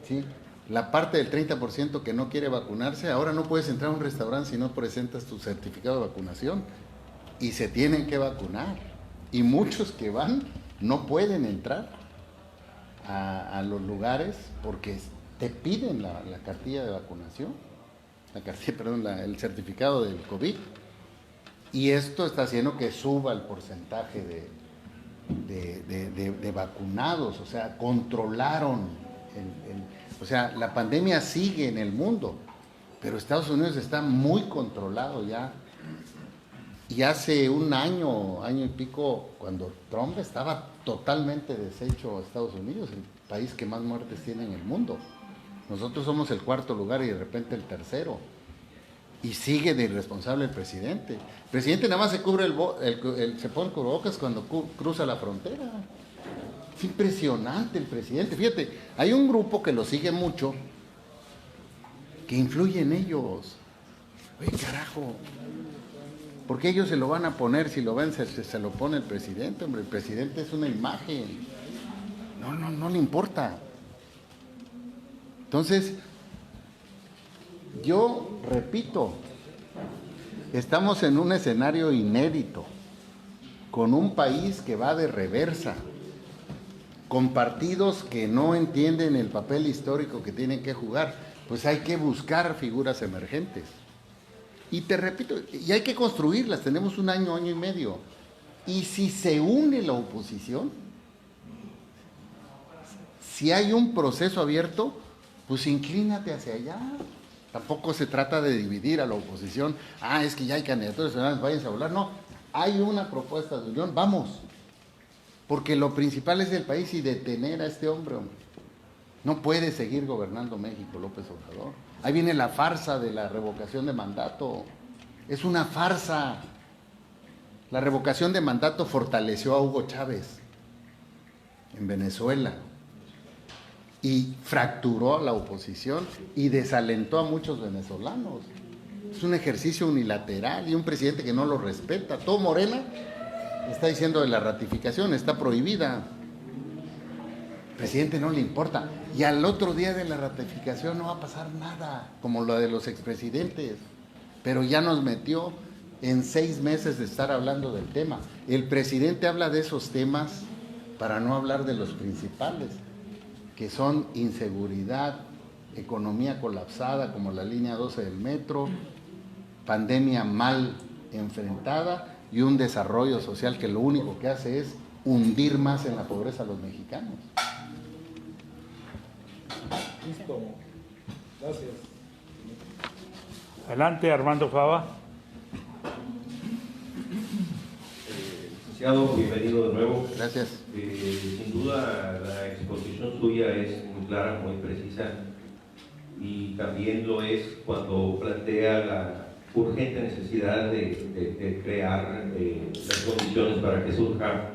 ¿sí?, la parte del 30% que no quiere vacunarse, ahora no puedes entrar a un restaurante si no presentas tu certificado de vacunación. Y se tienen que vacunar. Y muchos que van no pueden entrar a los lugares porque te piden la cartilla de vacunación, el certificado del COVID. Y esto está haciendo que suba el porcentaje de vacunados. O sea, controlaron o sea, la pandemia sigue en el mundo, pero Estados Unidos está muy controlado ya Y hace un año, año y pico, cuando Trump estaba totalmente deshecho a Estados Unidos, el país que más muertes tiene en el mundo. Nosotros somos el 4º lugar y de repente el 3º. Y sigue de irresponsable el presidente. El presidente nada más se cubre se pone el cubrebocas cuando cruza la frontera. Es impresionante el presidente. Fíjate, hay un grupo que lo sigue mucho, que influye en ellos. Oye, carajo, ¿por qué ellos se lo van a poner? Si lo ven, se lo pone el presidente, hombre. El presidente es una imagen. No le importa. Entonces, yo repito, estamos en un escenario inédito, con un país que va de reversa, con partidos que no entienden el papel histórico que tienen que jugar. Pues hay que buscar figuras emergentes. Y te repito, y hay que construirlas, tenemos un año, año y medio. Y si se une la oposición, si hay un proceso abierto, pues inclínate hacia allá. Tampoco se trata de dividir a la oposición. Es que ya hay candidaturas, váyanse a hablar. No, hay una propuesta de unión, vamos. Porque lo principal es el país y detener a este hombre. No puede seguir gobernando México, López Obrador. Ahí viene la farsa de la revocación de mandato. Es una farsa. La revocación de mandato fortaleció a Hugo Chávez en Venezuela y fracturó a la oposición y desalentó a muchos venezolanos. Es un ejercicio unilateral y un presidente que no lo respeta. Todo Morena está diciendo de la ratificación, está prohibida. Al presidente no le importa. Y al otro día de la ratificación no va a pasar nada, como lo de los expresidentes. Pero ya nos metió en 6 meses de estar hablando del tema. El presidente habla de esos temas para no hablar de los principales, que son inseguridad, economía colapsada como la línea 12 del metro, pandemia mal enfrentada y un desarrollo social que lo único que hace es hundir más en la pobreza a los mexicanos. Listo. Gracias. Adelante, Armando Fava. Licenciado, bienvenido de nuevo. Gracias. Sin duda la exposición suya es muy clara, muy precisa, y también lo es cuando plantea la urgente necesidad de crear las condiciones para que surja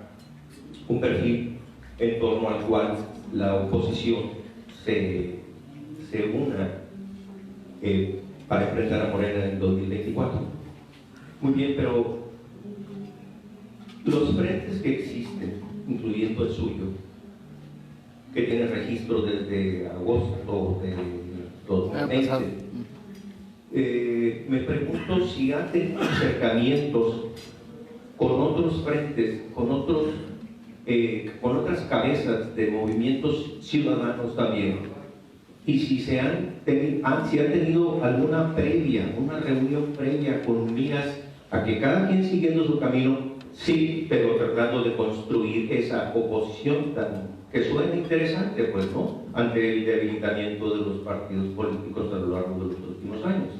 un perfil en torno al cual la oposición se una para enfrentar a Morena en 2024. Muy bien, pero los frentes que existen, incluyendo el suyo, que tiene registro desde agosto de 2020, me pregunto si han tenido acercamientos con otros frentes, con otras cabezas de movimientos ciudadanos también, y si han tenido alguna reunión previa con miras a que cada quien siguiendo su camino, sí, pero tratando de construir esa oposición que suena interesante, pues, ¿no?, ante el debilitamiento de los partidos políticos a lo largo de los últimos años.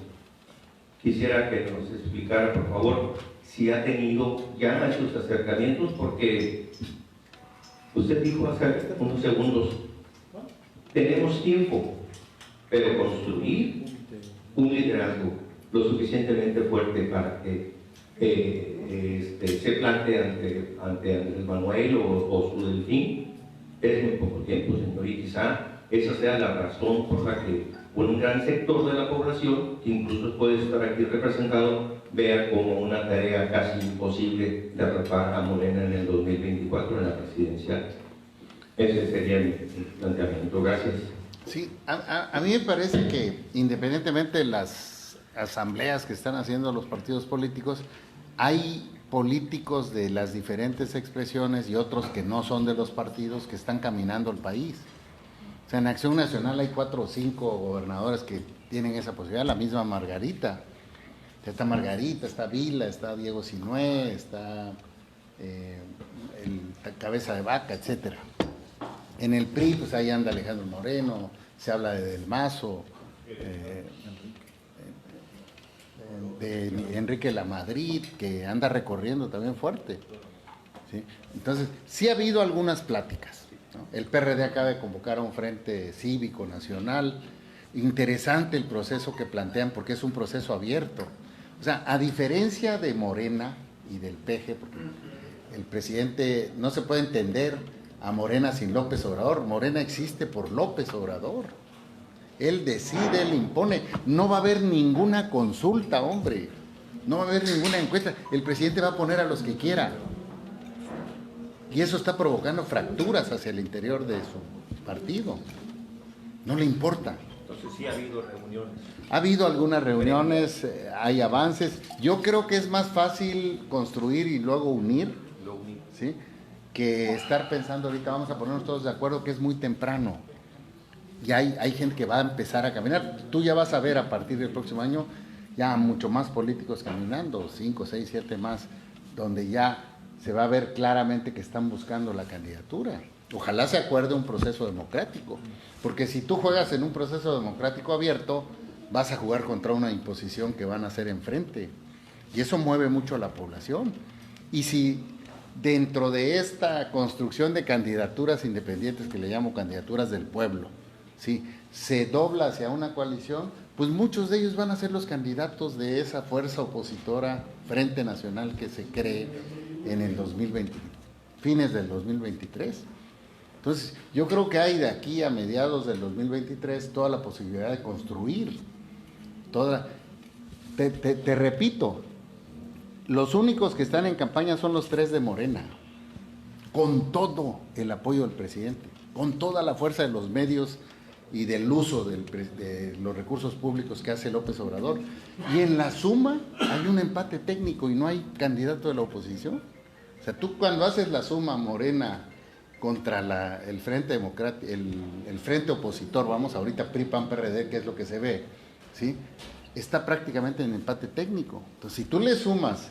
Quisiera que nos explicara, por favor, si ha tenido ya esos acercamientos, porque usted dijo hace unos segundos, tenemos tiempo, pero construir un liderazgo lo suficientemente fuerte para que se plante ante Andrés Manuel o su delfín, es muy poco tiempo, señor, y quizá esa sea la razón por la que un gran sector de la población, que incluso puede estar aquí representado, vea como una tarea casi imposible derrotar a Morena en el 2024 en la presidencial. Ese sería mi planteamiento. Gracias. Sí, a mí me parece que independientemente de las asambleas que están haciendo los partidos políticos, hay políticos de las diferentes expresiones y otros que no son de los partidos que están caminando el país. O sea, en Acción Nacional hay 4 o 5 gobernadores que tienen esa posibilidad, la misma Margarita. Está Margarita, está Vila, está Diego Sinué, está el Cabeza de Vaca, etcétera. En el PRI, pues ahí anda Alejandro Moreno, se habla de Del Mazo, de Enrique Lamadrid, que anda recorriendo también fuerte, ¿sí? Entonces, sí ha habido algunas pláticas, ¿no? El PRD acaba de convocar a un frente cívico nacional. Interesante el proceso que plantean, porque es un proceso abierto. O sea, a diferencia de Morena y del PG, porque el presidente no se puede entender a Morena sin López Obrador. Morena existe por López Obrador. Él decide, él impone. No va a haber ninguna consulta, hombre. No va a haber ninguna encuesta. El presidente va a poner a los que quiera. Y eso está provocando fracturas hacia el interior de su partido. No le importa. Entonces sí ha habido reuniones. Ha habido algunas reuniones, hay avances. Yo creo que es más fácil construir y luego unir, ¿sí?, que estar pensando ahorita vamos a ponernos todos de acuerdo, que es muy temprano. Y hay gente que va a empezar a caminar. Tú ya vas a ver a partir del próximo año ya mucho más políticos caminando, 5, 6, 7 más, donde ya se va a ver claramente que están buscando la candidatura. Ojalá se acuerde un proceso democrático, porque si tú juegas en un proceso democrático abierto, vas a jugar contra una imposición que van a hacer enfrente, y eso mueve mucho a la población. Y si dentro de esta construcción de candidaturas independientes, que le llamo candidaturas del pueblo, ¿sí?, se dobla hacia una coalición, pues muchos de ellos van a ser los candidatos de esa fuerza opositora, Frente Nacional, que se cree en el 2020, fines del 2023. Entonces, yo creo que hay de aquí a mediados del 2023 toda la posibilidad de construir. Te repito, los únicos que están en campaña son los 3 de Morena, con todo el apoyo del presidente, con toda la fuerza de los medios y del uso de los recursos públicos que hace López Obrador. Y en la suma hay un empate técnico y no hay candidato de la oposición. O sea, tú cuando haces la suma Morena contra el Frente Democrático, el Frente Opositor, vamos ahorita PRI, PAN, PRD, que es lo que se ve, ¿sí?, está prácticamente en empate técnico. Entonces, si tú le sumas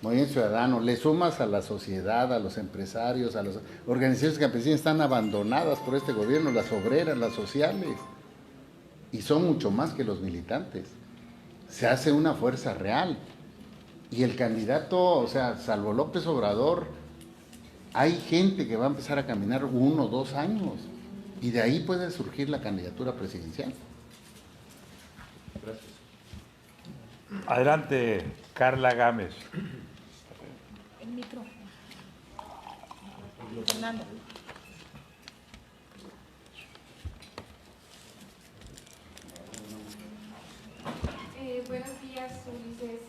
Movimiento Ciudadano, le sumas a la sociedad, a los empresarios, a las organizaciones campesinas, están abandonadas por este gobierno, las obreras, las sociales, y son mucho más que los militantes. Se hace una fuerza real. Y el candidato, o sea, salvo López Obrador, hay gente que va a empezar a caminar 1 o 2 años, y de ahí puede surgir la candidatura presidencial. Gracias. Adelante, Carla Gámez. El micro. Fernando. Buenos días, Ulises.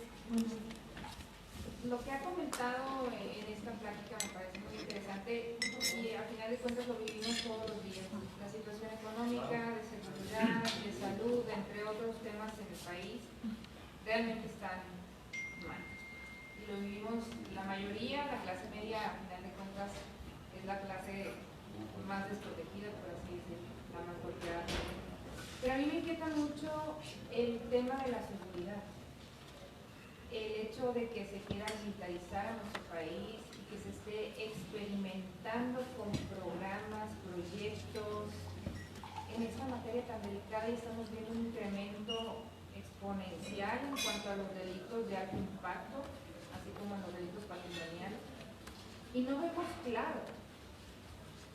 Lo que ha comentado en esta plática me parece muy interesante y al final de cuentas lo vivimos todos los días. La situación económica, de seguridad, de salud, entre otros temas en el país, realmente están mal. Y lo vivimos la mayoría, la clase media, al final de cuentas, es la clase más desprotegida, por así decirlo, la más golpeada. Pero a mí me inquieta mucho el tema de la seguridad. El hecho de que se quiera militarizar a nuestro país y que se esté experimentando con programas, proyectos en esta materia tan delicada, y estamos viendo un incremento exponencial en cuanto a los delitos de alto impacto, así como en los delitos patrimoniales. Y no vemos claro,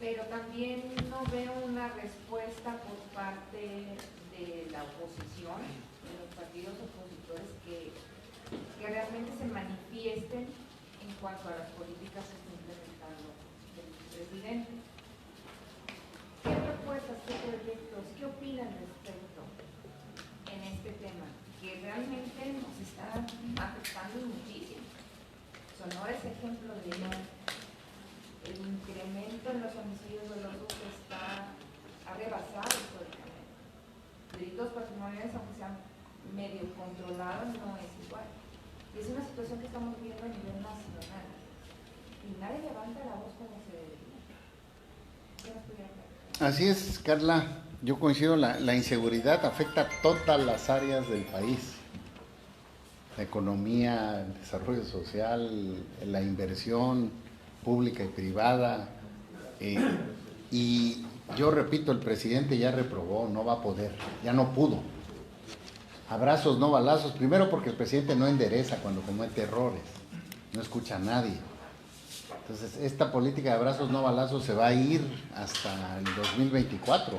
pero también no veo una respuesta por parte de la oposición, de los partidos opositores que realmente se manifiesten en cuanto a las políticas que está implementando el presidente. ¿Qué propuestas, qué proyectos, qué opinan respecto en este tema? Que realmente nos está afectando muchísimo. Sonora es ejemplo de ello. El incremento en los homicidios dolosos ha rebasado históricamente. Delitos patrimoniales, aunque sean medio controlados, no es igual. Es una situación que estamos viendo a nivel nacional y nadie levanta la voz como se debería. ¿Qué nos pudiera decir? Así es, Carla. Yo coincido, la inseguridad afecta a todas las áreas del país. La economía, el desarrollo social, la inversión pública y privada. Y yo repito, el presidente ya reprobó, no va a poder, ya no pudo. abrazos no balazos, primero porque el presidente no endereza cuando comete errores, no escucha a nadie. Entonces, esta política de abrazos no balazos se va a ir hasta el 2024.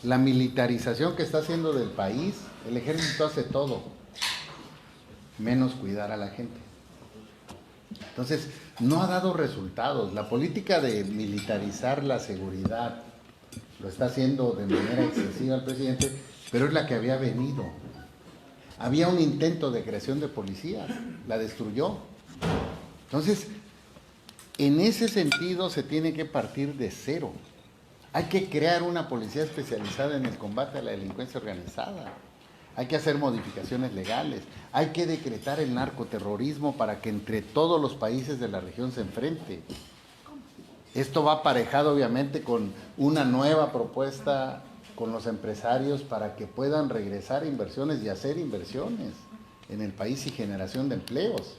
La militarización que está haciendo del país, el ejército hace todo, menos cuidar a la gente. Entonces, no ha dado resultados. La política de militarizar la seguridad lo está haciendo de manera excesiva el presidente, pero es la que había venido. Había un intento de creación de policías, la destruyó. Entonces, en ese sentido se tiene que partir de cero. Hay que crear una policía especializada en el combate a la delincuencia organizada. Hay que hacer modificaciones legales. Hay que decretar el narcoterrorismo para que entre todos los países de la región se enfrente. Esto va aparejado obviamente con una nueva propuesta con los empresarios para que puedan regresar inversiones y hacer inversiones en el país y generación de empleos.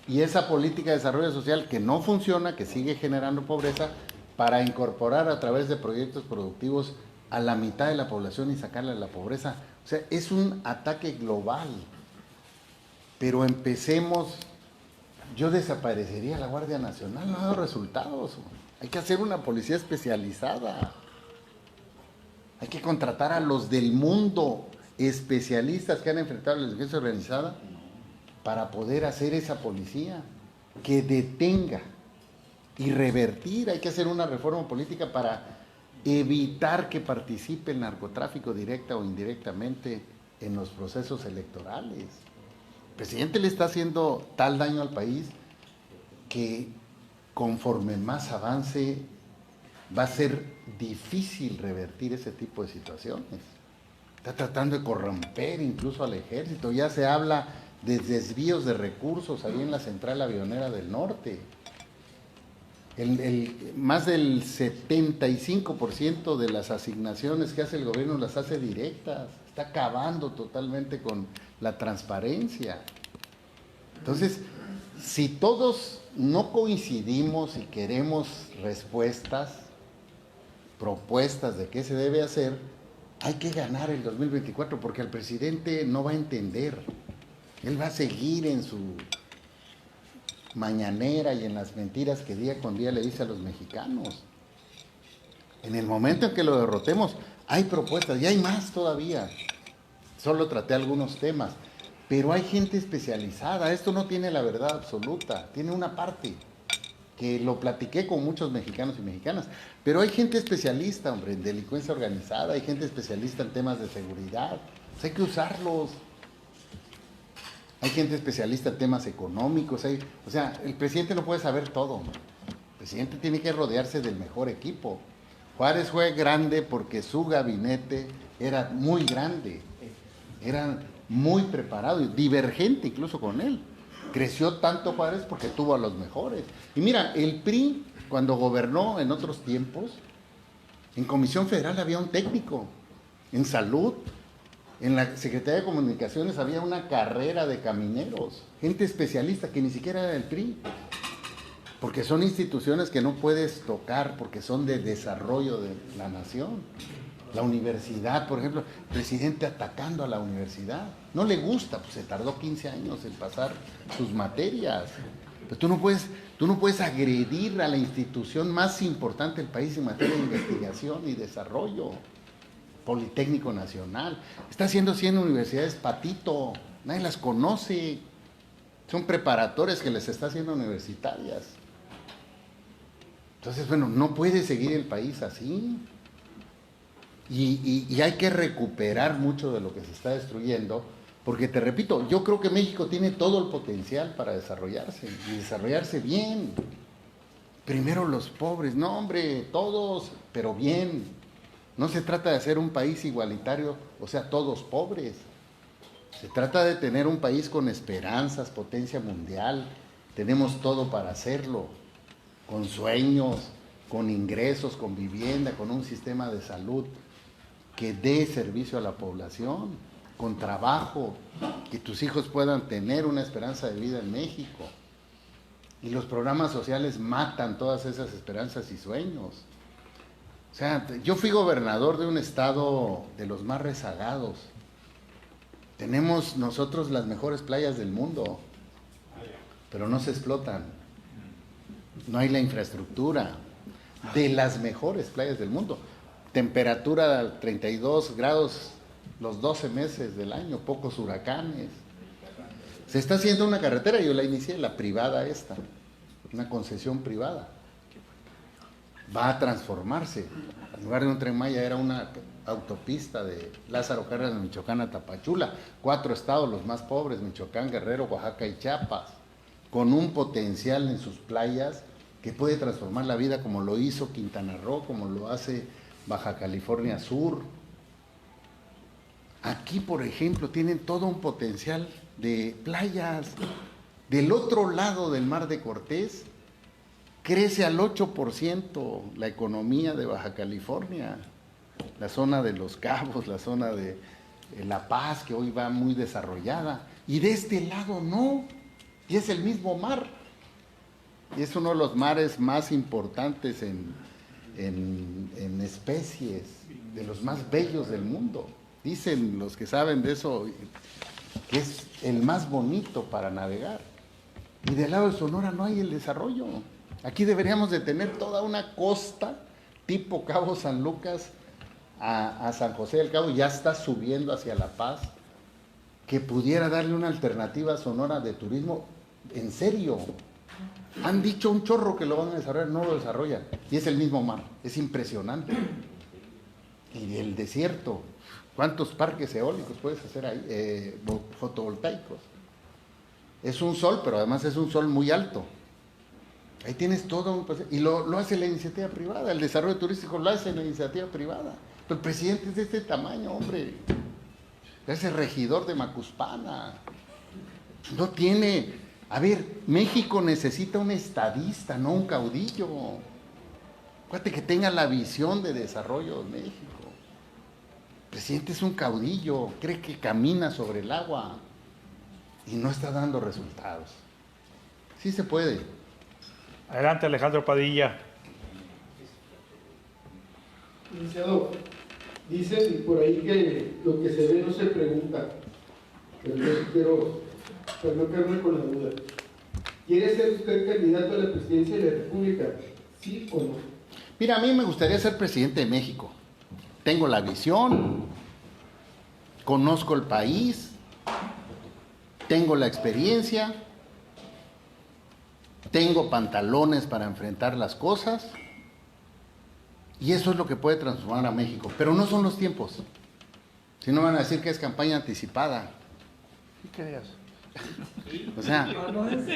Y esa política de desarrollo social que no funciona, que sigue generando pobreza, para incorporar a través de proyectos productivos a la mitad de la población y sacarla de la pobreza. O sea, es un ataque global. Pero empecemos, yo desaparecería la Guardia Nacional, no ha dado resultados. Hay que hacer una policía especializada. Hay que contratar a los del mundo, especialistas que han enfrentado a la delincuencia organizada, para poder hacer esa policía que detenga y revertir. Hay que hacer una reforma política para evitar que participe el narcotráfico directa o indirectamente en los procesos electorales. El presidente le está haciendo tal daño al país que conforme más avance va a ser difícil revertir ese tipo de situaciones. Está tratando de corromper incluso al ejército. Ya se habla de desvíos de recursos ahí en la central avionera del norte. Más del 75% de las asignaciones que hace el gobierno las hace directas. Está acabando totalmente con la transparencia. Entonces, si todos no coincidimos y queremos respuestas, propuestas de qué se debe hacer, hay que ganar el 2024 porque el presidente no va a entender. Él va a seguir en su mañanera y en las mentiras que día con día le dice a los mexicanos. En el momento en que lo derrotemos, hay propuestas y hay más todavía. Solo traté algunos temas, pero hay gente especializada. Esto no tiene la verdad absoluta, tiene una parte que lo platiqué con muchos mexicanos y mexicanas, pero hay gente especialista, hombre, en delincuencia organizada, hay gente especialista en temas de seguridad, pues hay que usarlos. Hay gente especialista en temas económicos, o sea, el presidente no puede saber todo, hombre. El presidente tiene que rodearse del mejor equipo. Juárez fue grande porque su gabinete era muy grande, era muy preparado, divergente incluso con él. Creció tanto Juárez porque tuvo a los mejores. Y mira, el PRI, cuando gobernó en otros tiempos, en Comisión Federal había un técnico, en salud, en la Secretaría de Comunicaciones había una carrera de camineros, gente especialista que ni siquiera era del PRI, porque son instituciones que no puedes tocar porque son de desarrollo de la nación. La universidad, por ejemplo, el presidente atacando a la universidad. No le gusta, pues se tardó 15 años en pasar sus materias. Pues tú no puedes agredir a la institución más importante del país en materia de investigación y desarrollo. Politécnico Nacional. Está haciendo 100 universidades patito. Nadie las conoce. Son preparatorias que les está haciendo universitarias. Entonces, bueno, no puede seguir el país así. Y hay que recuperar mucho de lo que se está destruyendo, porque te repito, yo creo que México tiene todo el potencial para desarrollarse, y desarrollarse bien. Primero los pobres, no hombre, todos, pero bien. No se trata de hacer un país igualitario, o sea, todos pobres. Se trata de tener un país con esperanzas, potencia mundial. Tenemos todo para hacerlo, con sueños, con ingresos, con vivienda, con un sistema de salud que dé servicio a la población, con trabajo, que tus hijos puedan tener una esperanza de vida en México. Y los programas sociales matan todas esas esperanzas y sueños. O sea, yo fui gobernador de un estado de los más rezagados, Tenemos nosotros las mejores playas del mundo, pero no se explotan. No hay la infraestructura de las mejores playas del mundo. Temperatura 32 grados los 12 meses del año, pocos huracanes. Se está haciendo una carretera, yo la inicié, la privada esta, una concesión privada. Va a transformarse. En lugar de un Tren Maya era una autopista de Lázaro Cárdenas de Michoacán a Tapachula, 4 estados los más pobres, Michoacán, Guerrero, Oaxaca y Chiapas, con un potencial en sus playas que puede transformar la vida como lo hizo Quintana Roo, como lo hace Baja California Sur. Aquí, por ejemplo, tienen todo un potencial de playas. Del otro lado del Mar de Cortés, crece al 8% la economía de Baja California, la zona de Los Cabos, la zona de La Paz, que hoy va muy desarrollada, y de este lado no, y es el mismo mar, y es uno de los mares más importantes en especies, de los más bellos del mundo. Dicen los que saben de eso que es el más bonito para navegar, y del lado de Sonora no hay el desarrollo. Aquí deberíamos de tener toda una costa tipo Cabo San Lucas a San José del Cabo, ya está subiendo hacia La Paz, que pudiera darle una alternativa a Sonora de turismo en serio. Han dicho un chorro que lo van a desarrollar, no lo desarrollan, y es el mismo mar, es impresionante. Y el desierto, ¿cuántos parques eólicos puedes hacer ahí? Fotovoltaicos. Es un sol, pero además es un sol muy alto. Ahí tienes todo, y lo hace la iniciativa privada, el desarrollo turístico lo hace la iniciativa privada. Pero el presidente es de este tamaño, hombre. Es el regidor de Macuspana. No tiene... A ver, México necesita un estadista, no un caudillo. Acuérdate que tenga la visión de desarrollo de México. El presidente es un caudillo, cree que camina sobre el agua y no está dando resultados. Sí se puede. Adelante, Alejandro Padilla. Licenciado, dicen por ahí que lo que se ve no se pregunta, pero yo sí quiero, para no quedarme con la duda. ¿Quiere ser usted candidato a la presidencia de la República? ¿Sí o no? Mira, a mí me gustaría ser presidente de México. Tengo la visión, conozco el país, tengo la experiencia, tengo pantalones para enfrentar las cosas, y eso es lo que puede transformar a México. Pero no son los tiempos. Si no van a decir que es campaña anticipada. ¿Qué creas? O sea,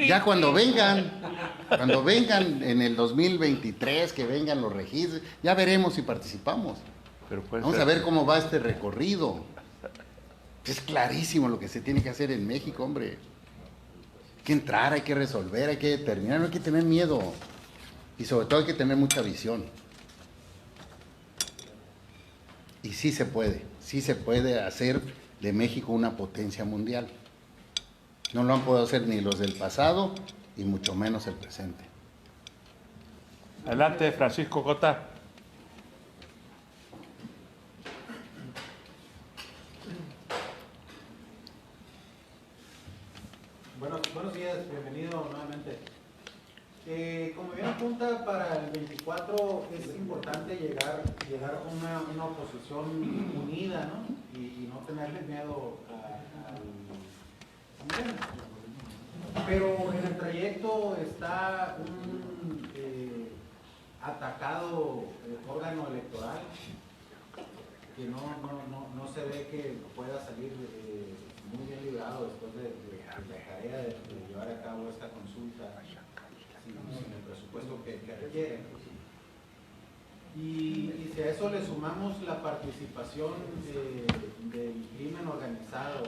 ya cuando vengan en el 2023, que vengan los registros, ya veremos si participamos. Pero vamos a ver cómo va este recorrido. Es clarísimo lo que se tiene que hacer en México, hombre. Hay que entrar, hay que resolver, hay que determinar, no hay que tener miedo. Y sobre todo hay que tener mucha visión. Y sí se puede hacer de México una potencia mundial. No lo han podido hacer ni los del pasado y mucho menos el presente. Adelante, Francisco Cota. Buenos días, bienvenido nuevamente. Como bien apunta, para el 24 es importante llegar a una oposición unida, ¿no? Y no tenerle miedo a Morena. Pero en el trayecto está un atacado órgano electoral que no se ve que pueda salir muy bien librado después de la tarea de llevar a cabo esta consulta sin el presupuesto que requiere. Y si a eso le sumamos la participación del crimen organizado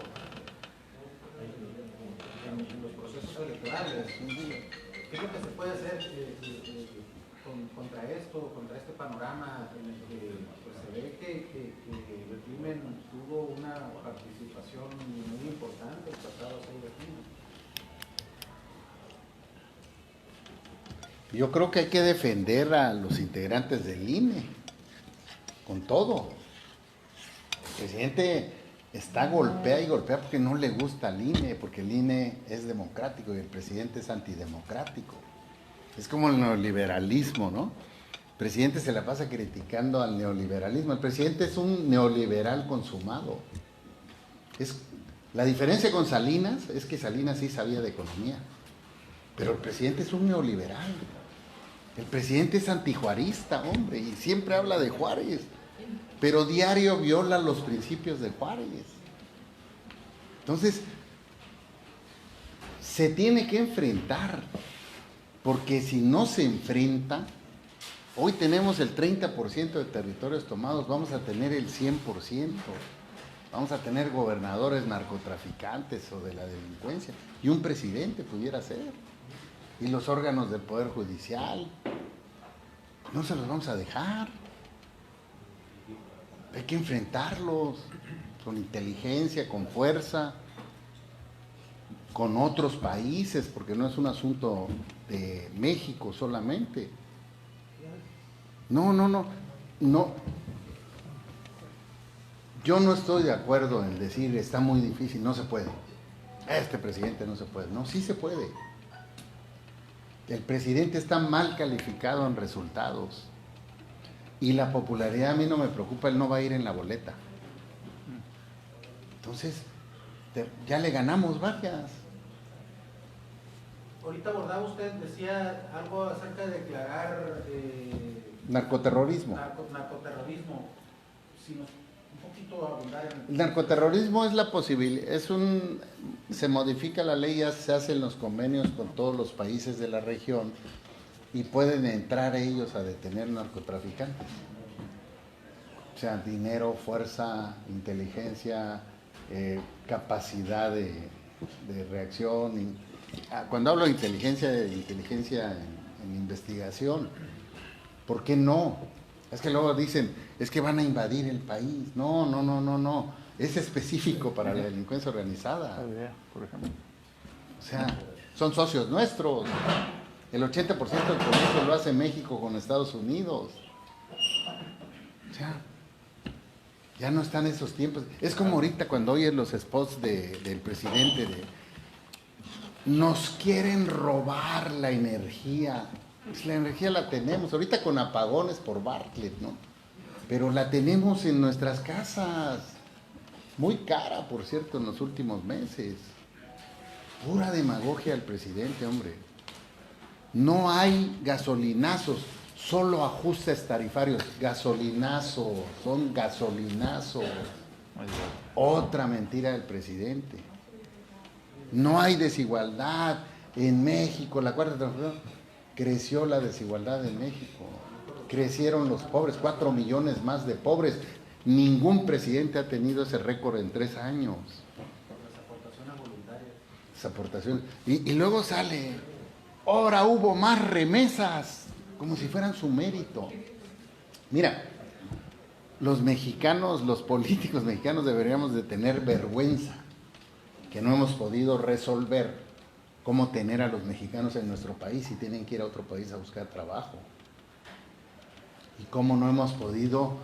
en los procesos electorales, ¿qué es lo que se puede hacer contra esto, contra este panorama en el que pues, se ve que el crimen tuvo una participación muy importante el pasado 6 de junio? Yo creo que hay que defender a los integrantes del INE, con todo. El presidente está golpea y golpea porque no le gusta al INE, porque el INE es democrático y el presidente es antidemocrático. Es como el neoliberalismo, ¿no? El presidente se la pasa criticando al neoliberalismo. El presidente es un neoliberal consumado. La diferencia con Salinas es que Salinas sí sabía de economía, pero el presidente es un neoliberal. El presidente es antijuarista, hombre, y siempre habla de Juárez, pero diario viola los principios de Juárez. Entonces, se tiene que enfrentar, porque si no se enfrenta, hoy tenemos el 30% de territorios tomados, vamos a tener el 100%, vamos a tener gobernadores narcotraficantes o de la delincuencia, y un presidente pudiera ser. Y los órganos del Poder Judicial, no se los vamos a dejar. Hay que enfrentarlos con inteligencia, con fuerza, con otros países, porque no es un asunto de México solamente. No. Yo no estoy de acuerdo en decir está muy difícil, no se puede. Este presidente no se puede. No, sí se puede. El presidente está mal calificado en resultados y la popularidad a mí no me preocupa, él no va a ir en la boleta. Entonces, ya le ganamos varias. Ahorita abordaba usted, decía algo acerca de declarar Narcoterrorismo. Narcoterrorismo. Si nos un poquito abundar en El narcoterrorismo es la posibilidad, se modifica la ley, ya se hacen los convenios con todos los países de la región y pueden entrar ellos a detener narcotraficantes. O sea, dinero, fuerza, inteligencia, capacidad de reacción. Cuando hablo de inteligencia en investigación, ¿por qué no? Es que luego dicen, es que van a invadir el país. No. Es específico para la delincuencia organizada. Por ejemplo. O sea, son socios nuestros. El 80% del comercio lo hace México con Estados Unidos. O sea, ya no están esos tiempos. Es como ahorita cuando oyes los spots del presidente nos quieren robar la energía. Pues la energía la tenemos, ahorita con apagones por Bartlett, ¿no? Pero la tenemos en nuestras casas. Muy cara, por cierto, en los últimos meses. Pura demagogia al presidente, hombre. No hay gasolinazos, solo ajustes tarifarios. Gasolinazos, son gasolinazos. Otra mentira del presidente. No hay desigualdad en México, la cuarta transformación. Creció la desigualdad en México, crecieron los pobres, 4 millones más de pobres. Ningún presidente ha tenido ese récord en 3 años. Las aportaciones. Y luego sale, ahora hubo más remesas, como si fueran su mérito. Mira, los mexicanos, los políticos mexicanos deberíamos de tener vergüenza que no hemos podido resolver. Cómo tener a los mexicanos en nuestro país si tienen que ir a otro país a buscar trabajo. Y cómo no hemos podido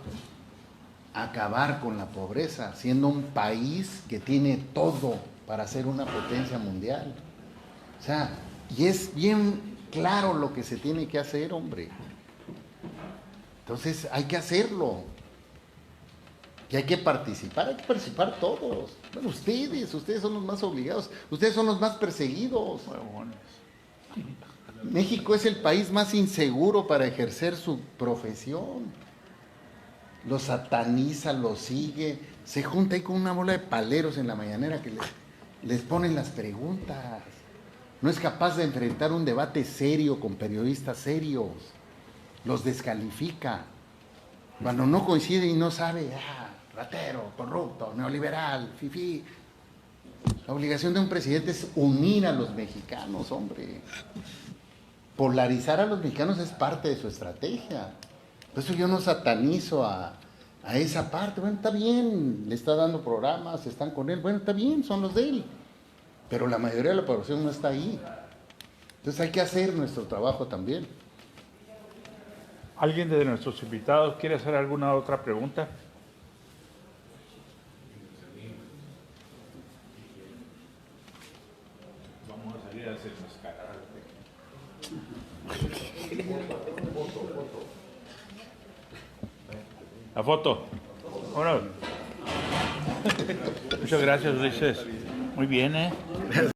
acabar con la pobreza, siendo un país que tiene todo para ser una potencia mundial. O sea, y es bien claro lo que se tiene que hacer, hombre. Entonces hay que hacerlo. Y hay que participar todos. Bueno, ustedes son los más obligados, ustedes son los más perseguidos. México es el país más inseguro para ejercer su profesión. Lo sataniza, lo sigue, se junta ahí con una bola de paleros en la mañanera que les ponen las preguntas. No es capaz de enfrentar un debate serio con periodistas serios. Los descalifica. Cuando no coincide y no sabe, ratero, corrupto, neoliberal, fifí. La obligación de un presidente es unir a los mexicanos, hombre. Polarizar a los mexicanos es parte de su estrategia. Por eso yo no satanizo a esa parte. Bueno, está bien, le está dando programas, están con él. Bueno, está bien, son los de él. Pero la mayoría de la población no está ahí. Entonces hay que hacer nuestro trabajo también. ¿Alguien de nuestros invitados quiere hacer alguna otra pregunta? La foto. Bueno. Muchas gracias, Ulises. Muy bien, ¿eh?